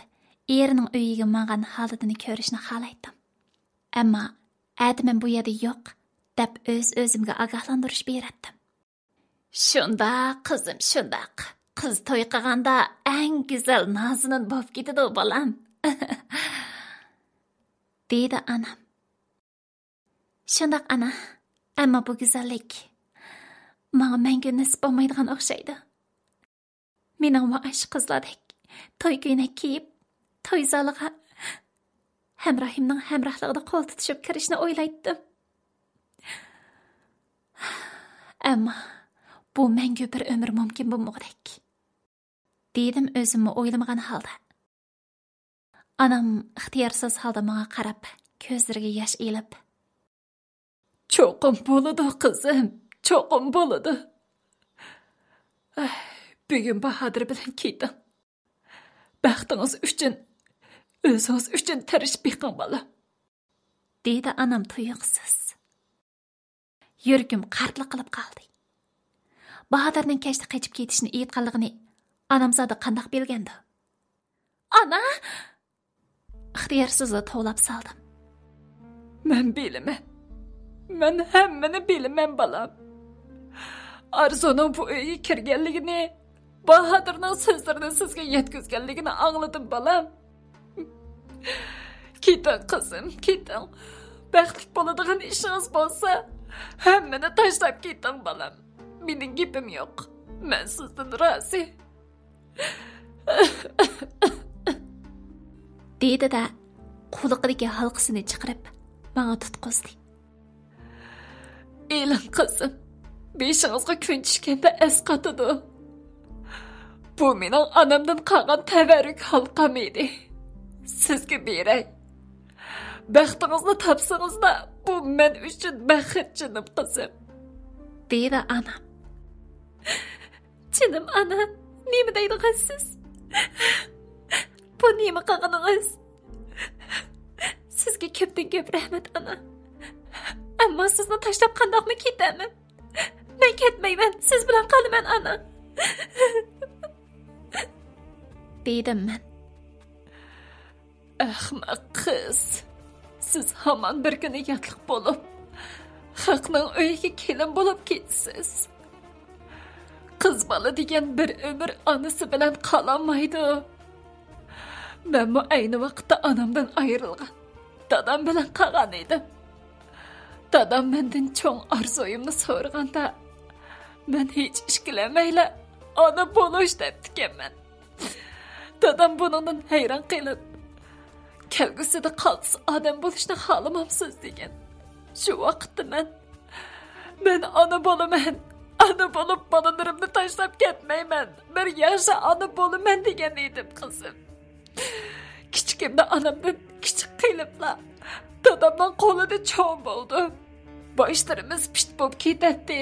erining uyiga mang'an holatini ko'rishni xohlaydim. Ammo әді мен bu yerda yo'q, deb o'z-o'zimga ogohlantirish beratdim. Shunda qizim, shundaq. Qiz to'y qilganda eng go'zal nozinin bo'lib ketadi bolam. Deydi anam. Shundaq ana, ammo bu go'zallik menga mangu nasib bo'lmaydigan o'xshaydi. Mening va ash qizlardek to'y ko'ylak kiyib, to'y zaliga hamrohimning hamrohligida qo'l tutishib kirishni o'ylaydim. Ammo bu mangu bir umr mumkin bo'lmoqdek. Dedim o'zimni o'ylamagan holda. Anam ixtiyorsiz holda menga qarab, ko'zlariga yosh elib, "Cho'qim bo'ladi qizim, cho'qim bo'ladi. Bugun Bahodir bilan keting. Baxtingiz uchun, o'zingiz uchun tirishib beqing bola." Dedi anam tuyuqsiz. Yuragim qartliq qilib qoldi. Bahodirning kechda qochib ketishini aytganligini anam zada qandoq bilgandi? Ana! İxtiyorsizda tovlab saldim. "Men bilaman. Men hammani bilaman bolam. Arzuning bu uyga kirganligini, Bahodirning so'zlarini sizga yetkazganligini angladim bolam. Keting qizim, keting. Baxtli bo'ladigan ishingiz bo'lsa, hammani tashlab keting bolam. Mening gapim yo'q. Men sizdan rozi." Dedi-da, qo'liqidagi halqasini chiqarib, menga tutqizdi. "Eling qizim, beshingizga kun tushganda asqatadi. Bu mening onamdan qolgan tabarruk halqam edi. Sizga beray. Baxtingizni topsangiz-da, bu men uchun baxt jinim qizim." Dedi anam. "Jinim ana, nima deydigansiz? Bu nima qilganingiz? Sizga ko'pdan ko'p rahmat ana. Ammo sizni tashlab qandoqmi ketaman? Men ketmayman, siz bilan qolaman ana." Dedim men. "Ahmoq qiz. Siz hamon bir kuni yotliq bo'lib, haqning uyiga kelin bo'lib ketsiz. Qiz bola degan bir umr onasi bilan qololmaydi. Men bu ayni vaqtda onamdan ayrilgan, dadam bilan qolgan edim. Dadam mendan cho'ng orzuyimni so'raganda, men hech ishkilamayla ona bo'lish debdikanman. Dadam bundan hayron qilib, kelgusida qaltis odam bo'lishni xohlamamsiz degan. Shu vaqtda men ona bo'laman. Ana bo'lib bolalarimni tashlab ketmayman. Bir yaxshi ona bo'laman degan edim qizim. Kichikimda onamdan kichik qilibla, dadamning qo'lida cho'ng bo'ldi. Boshlarimiz pishit bo'lib ketdi.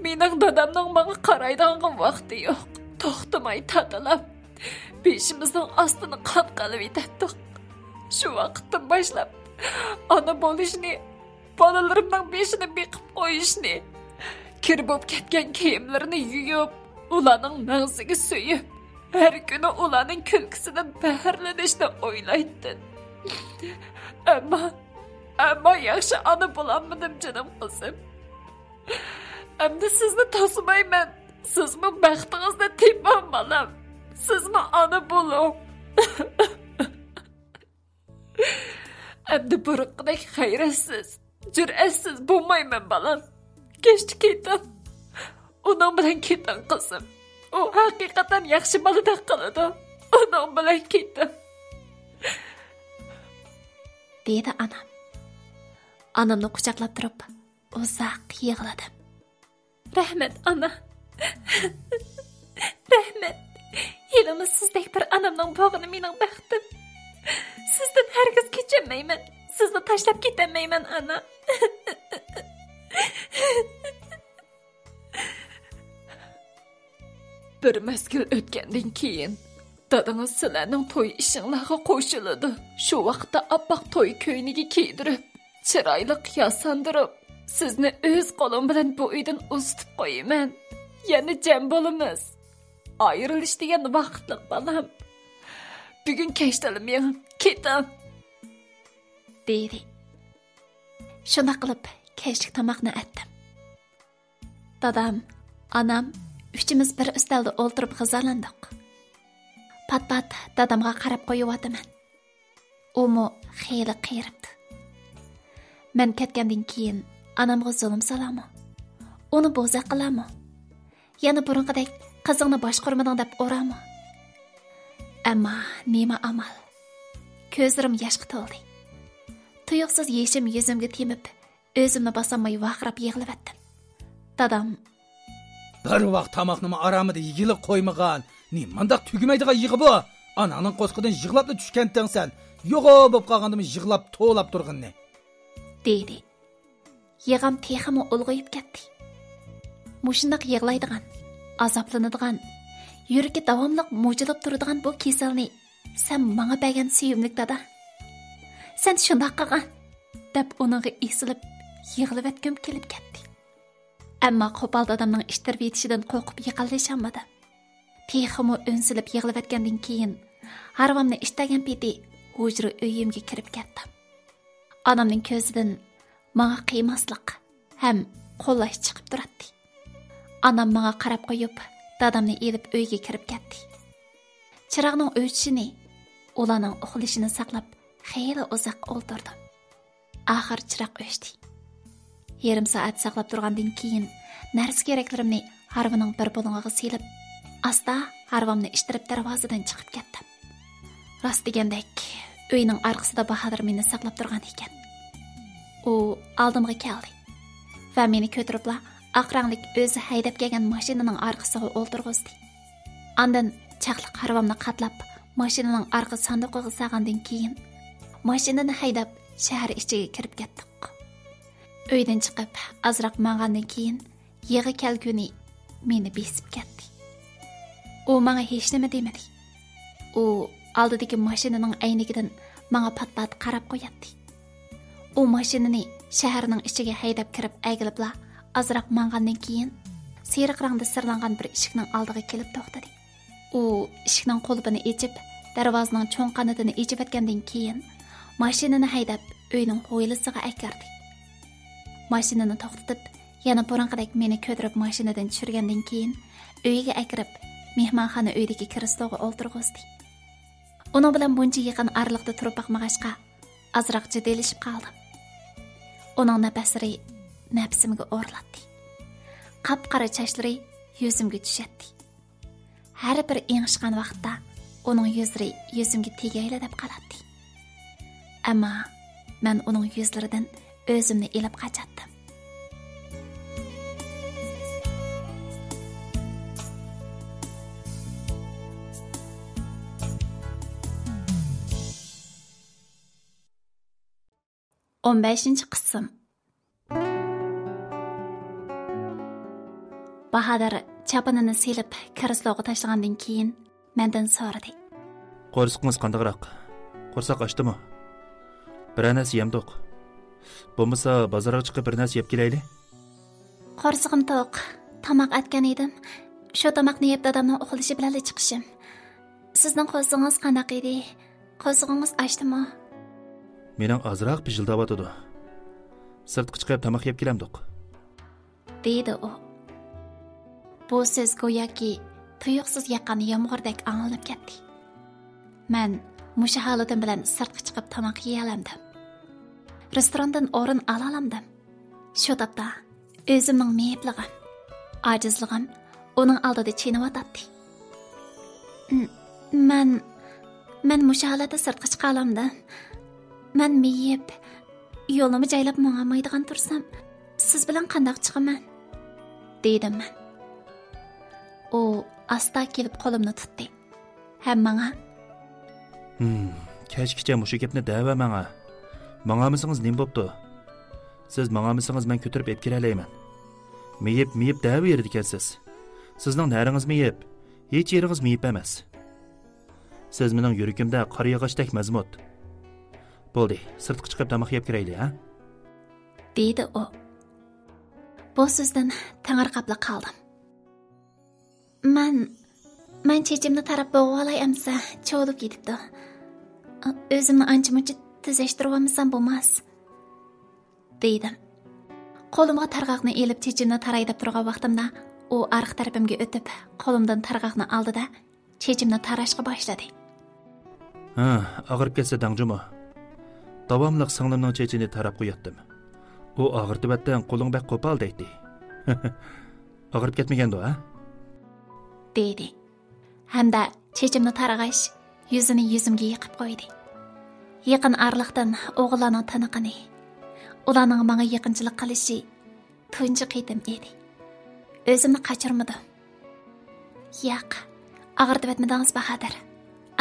Mening dadamning menga qaraydigan vaqti yo'q. To'xtamay tatilab, beshimizning ostini qon qilib etdik. Shu vaqtdan boshlab ona bo'lishni, bolalarimning beshini beqib qo'yishni, kir bo'lib ketgan kiyimlarini yuyib, ularning mag'ziga suyib, her kuni ularning kulkisidan faxrlanishni o'ylaydim. Ammo yaxshi ona bo'lolmadim jinim qizim. Endi sizni to'simayman. Sizmi baxtingizni tepman bolam. Sizmi ona bo'ling. Endi buruqdek xayratsiz, jur'atsiz bo'lmayman bolam. Kechdi ketim. Uning bilan keting qizim. U haqiqatan yaxshi boladek qiladi. Uning bilan ketim. Dedi anam. Anamni quchoqlab turib, uzoq yig'ladim. Rahmat ana. Rahmat. Yelimi sizdek bir anamning bog'ini mening baxtim. Sizdan hargiz kechirmayman. Sizni tashlab ketamayman ana. Bir mezgil o'tgandan keyin dadangiz sizlarning to'y ishinglarga qo'shiladi. Shu vaqtda oppoq to'y ko'yniga kiydirib, chiroyli qiyosandirib, sizni o'z qo'lim bilan bu uydan uzitib qo'yaman. Yana jam bo'lamiz. ayrilish degan vaqtliq balam. Bugun kechdilim men, ketim. Dedi. Shuna qilib kechlik tomoqni etdim. Dadam, anam uchimiz bir ustalda o'ltirib g'izalandik. Pat-pat dadamga qarab qo'yibataman. Umu xeyli qiyiribdi. Men ketgandan keyin anamga zulm salamo. Uni bo'za qilamo. Yana burunqidek qizingni boshqurmading deb o'ramo. Ammo nima amal? Ko'zlarim yoshga to'ldi. Tuyuqsiz yeshim yuzimga temib, o'zimni bosolmay vaqirab yig'lavatdim. Dadam, bir vaqt tomoqni aramida yig'ilib qo'ymagan, nimandaq tugumaydigan yig'i bu? Ananing qo'sqidan yig'lab tushkanding sen. Yo'g'o bo'lib qolgandimi yig'lab to'lab turginni. dedi. Yig'am teximi ulg'ayib ketdi. Mushundaq yig'laydigan, azoblanadigan, yuragi davomli mo'jilib turadigan bu kasalni sen menga bergan suyumlik dada. Sen shundoq qilgan deb uninga esilib yig'lavatgim kelib ketdi. Ammo qo'pol dadamning ishtirib yetishidan qo'rqib yiqilishamadim. Teximi o'nsilib yig'lavatgandan keyin harvamni ishtagan peti hujra uyimga kirib ketdim. Anamning ko'zidan menga qiymaslik ham qo'llash chiqib turadi. Anam menga qarab qo'yib, dadamni elib uyga kirib ketdi. Chiroqning o'chishini, ularning uxlashini saqlab, xeyli uzoq o'ltirdim. Oxir chiroq o'chdi. Yarim soat saqlab turgandan keyin narsa keraklarimni harvaning bir bo'ling'iga silib, asta harvamni ishtirib darvozadan chiqib ketdim. Rost degandek, uyning orqasida Bahodir meni saqlab turgan ekan. U oldimga keldi va meni ko'taribla oq ranglik o'zi haydab kelgan mashinaning orqasiga o'ltirg'izdi. Ondan chaqliq harvamni qatlab, mashinaning orqa sanduqiga sag'andan keyin mashinani haydab shahar ichiga kirib ketdik. Uydan chiqib, azroq mang'andan keyin yig'i kelguni meni besib ketdi. U menga hech nima demadi. U oldidagi mashinaning aynigidan menga pat-pat qarab qo'yadi. U mashinani shaharning ichiga haydab kirib agilibla azroq mang'andan keyin seriq rangda sirlangan bir eshikning oldiga kelib to'xtadi. U eshikning qulfini ochib, darvozaning cho'ng qanotini ochib o'tgandan keyin mashinani haydab uyning hovlisiga akirdi. Mashinani to'xtatib, yana burunqidek meni ko'tarib mashinadan tushirgandan keyin uyga akirib, mehmonxona uydagi kresloga o'ltirg'izdi. Uning bilan buncha yaqin oraliqda turib baqmag'achqa azroq jiddiylashib qoldim. Uning nafasiri nafsimga o'rlatdi. Qap-qora sochlari yuzimga tushadi. Har bir engishgan vaqtda uning yuzlari yuzimga tegayla deb qoladi. Ammo men uning yuzlaridan o'zimni elib qachatdim. On 15 qism. Bahodir chapanini silib kresloga tashlagandan keyin mendan so'radi. Qo'rsiqingiz qandaqroq? Qo'rsoq ochdimi? Bir narsa yemdiq. Bo'lmasa bozorga chiqib bir narsa yeb kelaylik. Qo'rsig'im to'q. Tomoq atgan edim. Shu tomoqni yeb dadamning uxlashi bilan chiqishim. Sizning qo'rsig'ingiz qanaqa edi? Qo'rsig'ingiz ochdimi? Mening azroq pishildayotdi. Sirtqa chiqib tomoq yeb kelamdiq. Deydi u. Bu so'z go'yoki tuyuqsiz yaqqan yomg'irdak anglanib ketdi. Men musha holatim bilan sirtqa chiqib tomoq yeyalamdim. Restorandan o'rin olalamdim. Shu topda o'zimning meyibligim, ojizligim uning oldida chinayotdi. Men musha holatda sirtqa chiqa olamdim. Men meyib, yo'limni jaylab mong'amaydigan tursam, siz bilan qandoq chiqaman? Dedim men. U asta kelib qo'limni tutdi. Hammaga Kechgacha mushu gapni da'va menga. Mang'amisingiz nim bo'pti? Siz mang'amisingiz men ko'tarib ep kelalayman. Meyib da'va yerdi ekansiz. Sizning naringiz meyib, hech yeringiz meyib emas. Siz mening yuragimda qora yog'ochdek mazmut. Bo'ldi, sirtqa chiqib tomoq yeb kiraylik, ha? Deydi u. Bu so'zdan tang'arqabla qoldim. Men chechimni tarab bo'g'olay amsa, cho'lib ketibdi. O'zimni ancha-muncha tizlashtirib olmasam bo'lmas, dedim. Qo'limga targ'oqni elib chechimni taraydab turgan vaqtimda u arq tarafimga o'tib, qo'limdan targ'oqni oldida chechimni tarashga boshladi. Ha, og'rib ketsa dangjuma. Davomli singlimning chechini tarab qo'yatdim. U og'irtibdan qo'ling bak qo'pol deydi. Og'rib ketmagandi, ha? Dedi. Hamda chechimni tarag'ash yuzini yuzimga yiqib qo'ydi. Yaqin arliqdan o'g'illarning taniqini, ularning menga yaqinchilik qilishi tunji qitim edi. O'zimni qochirmadim. Yo'q, og'irtib etmadingiz Bahodir.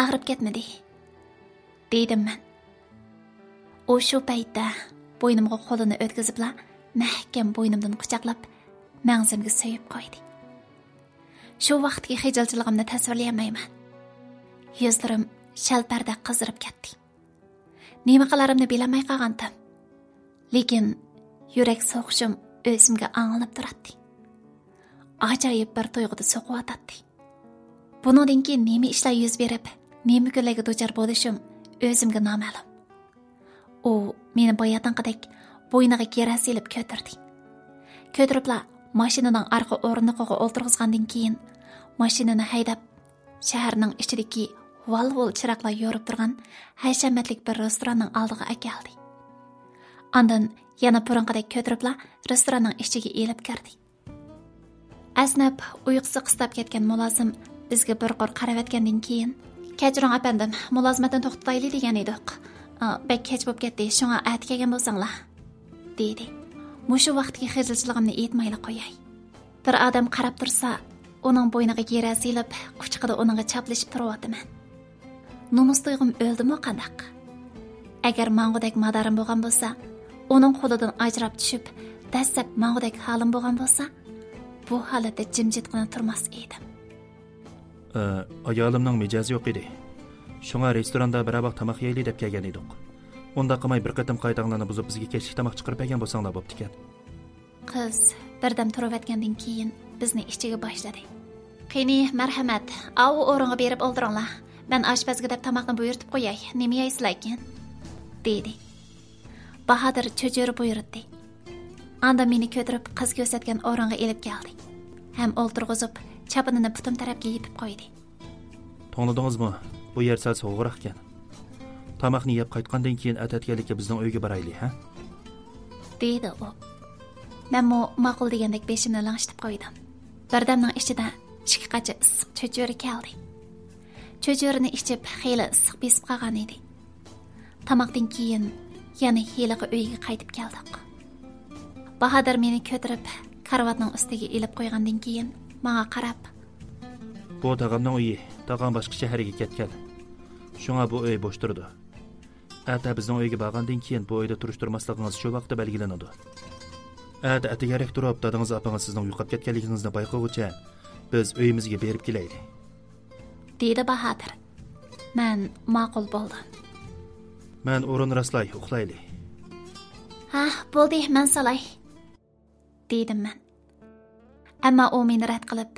Og'rib ketmadi, dedim men. U shu paytda bo'ynimga qo'lini o'tkazibla, mahkam bo'ynimdan quchoqlab, mangzimga so'yib qo'ydi. Shu vaqtga xijolatchiligimni tasvirlayolmayman. Yuzlarim shalparda qizirib ketdi. Nima qilarimni bilmay qolgandim. Lekin yurak so'qishim o'zimga anglanib turadi. Ajoyib bir tuyg'uda so'qiyotdi. Bundan keyin nima ishlar yuz berib, nima kunlarga duchor bo'lishim o'zimga noma'lum. U meni boyatanqidek bo'yniga keras ilib ko'tardi. Ko'taribla mashinaning orqa o'rindiqiga o'ltirg'izgandan keyin mashinani haydab shaharning ichidagi Volvo chiroqlar yorib turgan hashamatlik bir restoranning oldiga akeldi. Ondan yana burunqidek ko'taribla restoranning ichiga elib kirdi. Asnab uyqusi qistab ketgan mulozim bizga bir qor qarab etgandan keyin, "Kechiring apandim, mulozimatni to'xtataylik degan edik. Bek kech bo'lib ketdi, shunga at kelgan bo'lsanglar", dedi. Mushu vaqtga xijilchiligimni aytmayla qo'yay. Bir odam qarab tursa, uning bo'yniga yera silib, quchqida uningga chaplashib turyapman. Nomus tuyg'um o'ldimi qandaq? Agar mang'udek madarim bo'lgan bo'lsa, uning qo'lidan ajrab tushib, dastlab mang'udek halim bo'lgan bo'lsa, bu holatda jimjitgina turmas edim. Ayolimning mijozi yo'q edi. Shunga restoranda barabar tamoq yeyli deb kelgan edik. Unda qilmay bir qatim qaytanglarni buzib bizga kechlik tamoq chiqarib bergan bo'lsanglar bo'pti ekan. Qiz birdam turib o'tgandan keyin bizni ishchiga boshladi. "Qani, marhamat, av o'ringa berib o'ldiringlar. Men oshpazga deb tamoqni buyurtib qo'yay. Nima yeysizlar ekan?" dedi. Bahodir cho'jiri buyurdi. Anda meni ko'tarib qiz ko'rsatgan o'ringa elib keldi. Ham o'ltirg'izib, chapanini putim tarafga yetib qo'ydi. "To'ngladingizmi? Bu yer sal sovuqroq ekan. Tamoqni yeb qaytgandan keyin atatganlikka bizning uyga boraylik, ha?" dedi u. Menmo ma'qul degandek beshimni lang'ishtirib qo'ydim. Birdamning ichida chiqqacha issiq cho'jiri keldi. Cho'jirini ichib xeyli issiq besib qolgan edi. Tamoqdan keyin yana heliga uyga qaytib keldik. Bahodir meni ko'tarib karvatning ustiga ilib qo'ygandan keyin menga qarab, "Bu tag'amning uyi, tag'am boshqa shaharga ketgan. Shunga bu uy bo'sh turdi. Ata bizning uyga borgandan keyin bu uyda turish-turmasligingiz shu vaqtda belgilanadi. Ata atigarak turib, dadingiz opangiz sizning yo'qolib ketganligingizni bayqag'ucha biz uyimizga berib kelaylik", dedi Bahodir. Men ma'qul bo'ldim. "Men o'rin raslay, uxlaylik." "Ha, bo'ldi, men salay", dedim men. Ammo u meni rad qilib,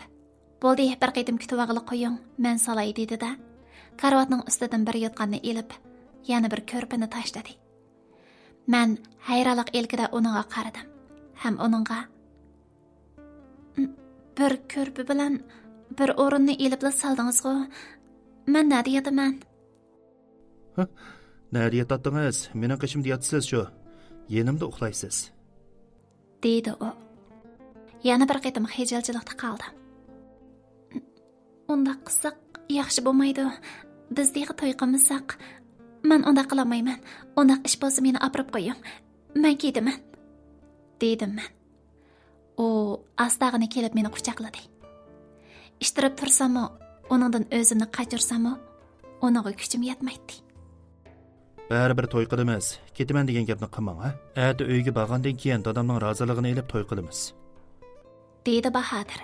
"Bo'ldi, bir qaytim kutib olib qo'ying, men salay", dedi-da, karvatning ustidan bir yotqanni elib, yana bir ko'rpini tashladi. Men hayronlik ilkida uningga qaradim. Ham uningga "Bir ko'rpi bilan bir o'rinni elibla saldingiz-ku. Men nada yotaman?" "Nada yotdingiz? Mening qishimda yotsiz shu. Yenimda uxlaysiz", dedi u. Yana bir qaytim xijolatchilikda qoldim. "Unda qilsak yaxshi bo'lmaydi. Bizdagi to'y qilmasak, men unda qilmayman. Unda ish bo'lsa meni olib qo'ying. Men ketaman", dedim men. U astag'ini kelib meni quchoqladi. Ishtirib tursam-u, uningdan o'zimni qochirsam-u, uninga kuchim yetmaydi. "Baribir to'y qilamiz. Ketaman degan gapni qilmang, ha? Ata uyga borgandan keyin dadamning roziligini olib to'y qilamiz", dedi Bahodir.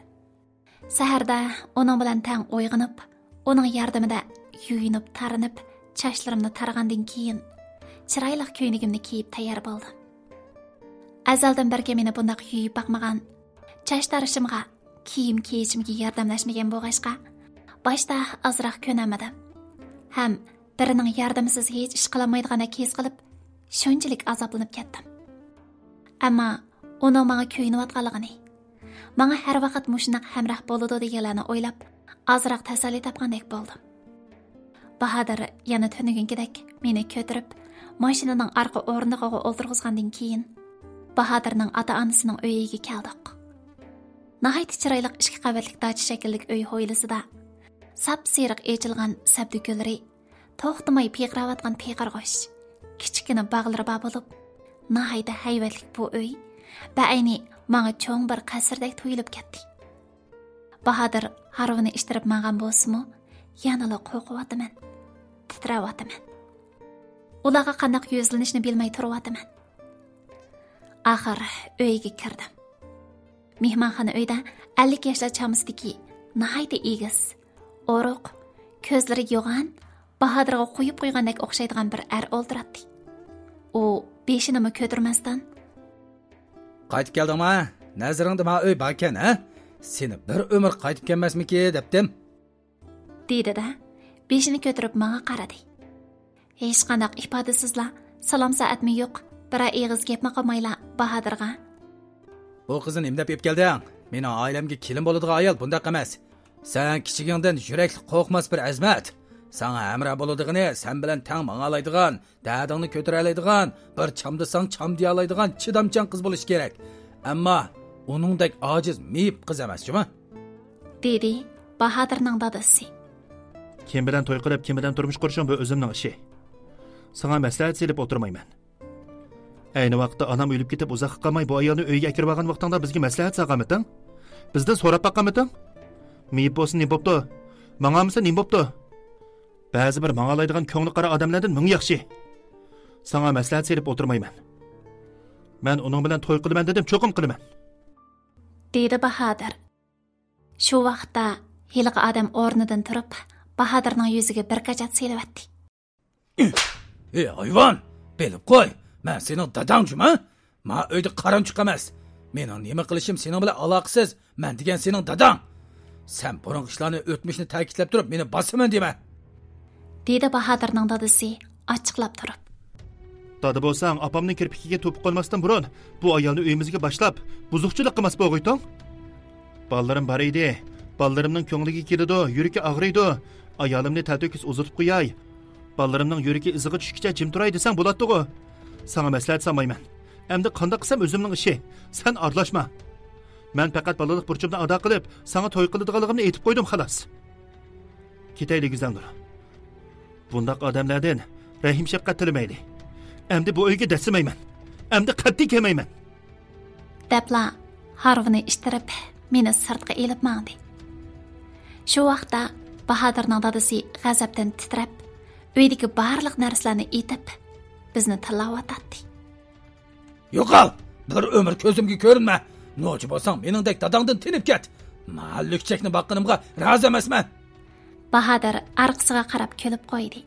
Saharda uning bilan tang uyg'onib, uning yordamida yuyinib, tarinib, chachlarimni taragandan keyin chiroyli ko'ynagimni kiyib tayyor bo'ldim. Azaldan birga meni bundoq yuyib boqmagan, chash tarishimga, kiyim kiyishimga yordamlashmagan bo'lg'ashqa, boshda azroq ko'namadim. Ham birining yordamisiz hech ish qilolmaydigandek his qilib, shunchalik azoblanib ketdim. Ammo uning menga kuyinayotganligini, menga har vaqt mushunaq hamroh bo'ladi deganlarni o'ylab, azroq tasalli topgandek bo'ldim. Bahodir yana tunugingidek meni ko'tarib, mashinaning orqa o'rniga o'ltirg'izgandan keyin Bahodirning ota-onasining uyiga keldik. Nahayt chiroyli 2 qavatlik dacha shakllik uy hovlisida sap-seriq echilgan sabdi gullari, to'xtamay piqravotgan piqirg'och, kichkina bog'lari bo'lib, nahayt hayvatlik bu uy ba'ayni menga cho'ng bir qasrdek tuyulib ketdi. Bahodir harvini ishtirib mengan bo'lsa-mu, yanala qo'rqyapman, titrayapman. Ularga qanday yuzlanishni bilmay turibman. Axir uyga kirdim. Mehmonxona uyda 50 yoshlar chamisidagi nahayta egiz, o'roq, ko'zlari yo'g'an, Bahodirga qo'yib qo'ygandek o'xshaydigan bir o'ltiradi. U beshini ko'tarmasdan Qaytib keldingmi? Nazaringda ma uy bakan, ha? Seni bir umr qaytib kelmasmiki debdim. Dedi-da, beshini ko'tarib menga qaradi. Hech qanday ifodasizla, salom soatmi yo'q, bir eg'iz gapmi qilmayla Bahodirga. Bu qizni nima deb kelding? Meni oilamga kelin bo'ladigan ayol bunday emas. Sen kichigingdan yurakli qo'rqmas bir azmat. Sana amra bo'ladigini, sen bilan tang mang'alaydigan, dadingni ko'tara oladigan, bir chamdasang chamdiya oladigan chidamchan qiz bo'lish kerak. Ammo uningdek ojiz, miyib qiz emas-chimi? Dedi Bahodirning dadasi. Kim bilan to'y qilib, kim bilan turmush qurishim bu o'zimning ishi. Sana maslahat silib o'tirmayman. Ayni vaqtda onam o'lib ketib uzoq qolmay bu ayolni uyga kirib olgan vaqtingda bizga maslahat saqamiting? Bizdan so'rab boqqamiting? Miyib bo'lsin, nima bo'pti? Mang'amisa nima bo'pti? Ba'zi bir mang'alaydigan ko'ngli qara odamlardan ming yaxshi. Sana maslahat silib o'tirmayman. Men uning bilan to'y qilaman dedim, cho'qim qilaman. Dedi Bahodir. Shu vaqtda hiliqi odam o'rnidan turib, Bahodirning yuziga bir qachat selayotdi. Ey hayvon, bilib qo'y. Men sening dadangchi-mi? Men uyda qaramchiq emas. Mening nima qilishim sening bilan aloqasiz. Men degan sening dadang. Sen burun ishlarni o'tmishni ta'kidlab turib, meni bosaman dema. Dedi Bahodirning dadasi ochiqlab turib. Dada bo'lsang, opamning kirpikiga to'pib qolmasdan burun bu ayolni uyimizga boshlab, buzuqchilik qilmas bo'g'iytong. Ballalarim bor edi. Ballalarimning ko'ngliga keladi, yuragi og'riydi. Ayolimni talto'kis uzatib qo'yay. Ballalarimning yuragi izig'i tushkicha jim turay desang bo'ladi-ku. Sana maslahat solmayman. Endi qanday qilsam o'zimning ishi. Sen aralashma. Men faqat balalik burchimni ado qilib, sana to'y qiladiganligimni aytib qo'ydim xolos. Ketaylik Gizandur. Bundaq odamlardan rahim shafqat tilamaydi. Endi bu uyga dasimayman. Endi qat'iy kelmayman. Debla harvini ishtirib, meni sirtqa elib mandi. Shu vaqtda Bahodirning dadasi g'azabdan titrab, uydagi barliq narsalarni etib, bizni tillayotdi. Yo'qol, bir umr ko'zimga ko'rinma. Nochi bo'lsang, meningdek dadangdan tinib ket. Mallukchakni boqqanimga rozi emasman. Bahodir arqisiga qarab kulib qo'ydi.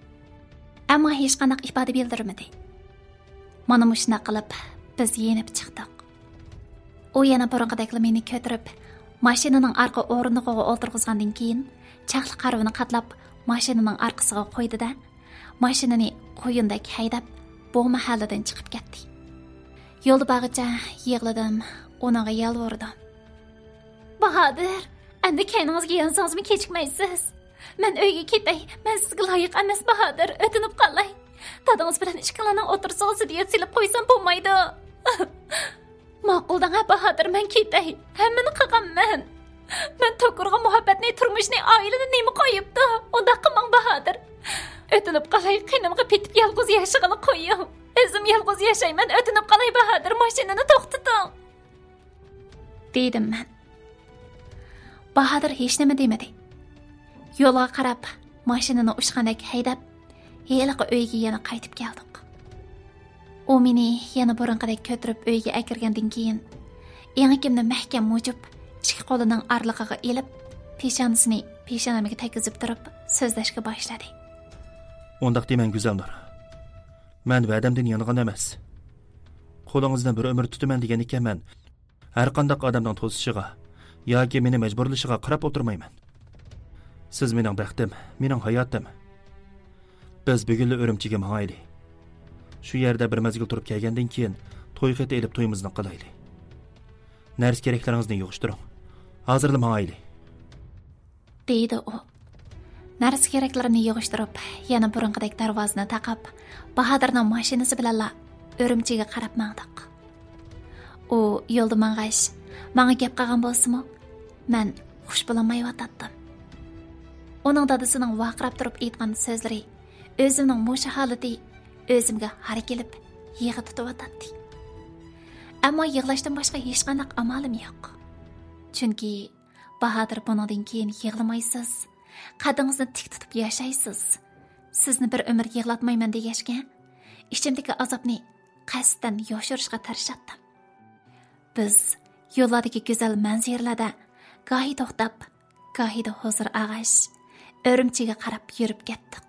Ammo hech qanday ifoda bildirmadi. Mana mushuna qilib biz yenib chiqdik. U yana burunqidakli meni ko'tarib, mashinaning orqa o'rniga o'tirg'izgandan keyin chaqli qarvini qatlab mashinaning orqasiga qo'ydi-da, mashinani qo'yindak haydab bu mahalladan chiqib ketdi. Yo'lda bag'icha yig'ladim, unaga yalvordim. Bahodir, endi kayningizga yansangizmi kechikmaysiz? Men uyga ketay. Men sizga loyiq emas, Bahodir, o'tinib qolay. Dadangiz bilan ishqalaning o'tirsangiz deya silib qo'ysam bo'lmaydi. Ma'quldan Bahodir, men ketay. Hammani qilganman. Men to'kurga muhabbatni, turmushni, oilani nima qo'yibdi? Unda qilmang Bahodir. O'tinib qolay, qinimga petib yolg'iz yashag'ini qo'ying. O'zim yolg'iz yashayman, o'tinib qolay Bahodir, mashinani to'xtating. Dedim men. Bahodir hech nima demadi. Yo'lga qarab, mashinani ushqandek haydab, heliqi uyga yana qaytib keldik. U meni yana burunqidek ko'tirib uyga akirgandan keyin, engikimni mahkam mujib, ikki qo'lining arlig'iga elib, peshonasini peshonamga tekizib turib, so'zlashga boshladi. Ondaq demang Guzalnur. Men va'damdan yongan emas. Qo'lingizdan bir umr tutaman degan ekanman. Har qanday odamning to'sishiga yoki meni majburlashiga qarab o'tirmayman. Siz mening baxtim, mening hayotim. Biz bugunla Urumchiga mangayli. Shu yerda bir mezgil turib kelgandan keyin to'y xati elib to'yimizni qilayli. Narsa keraklaringizni yig'ishtiring. Hozirla mangayli. deydi u. Narsa keraklarini yig'ishtirib, yana burunqidek darvozani taqib, Bahodirning mashinasi bilan Urumchiga qarab mangdiq. U yo'lda mang'ash, menga gap qilgan bo'lsa-mu, men xush bo'lmayotdim. Uning dadasining vaqirab turib aytgan so'zlari, o'zimning musha holati o'zimga har kelib yig'i tutib. Ammo yig'lashdan boshqa hech qanday amalim yo'q. Chunki Bahodir bundan keyin yig'lamaysiz, qadingizni tik tutib yashaysiz. Sizni bir umr yig'latmayman degashga, ichimdagi azobni qasddan yoshirishga tirishatdim. Biz yo'llardagi go'zal manzaralarda gohi to'xtab, gohida hozir ag'ash, Urumchiga qarab yurib ketdik.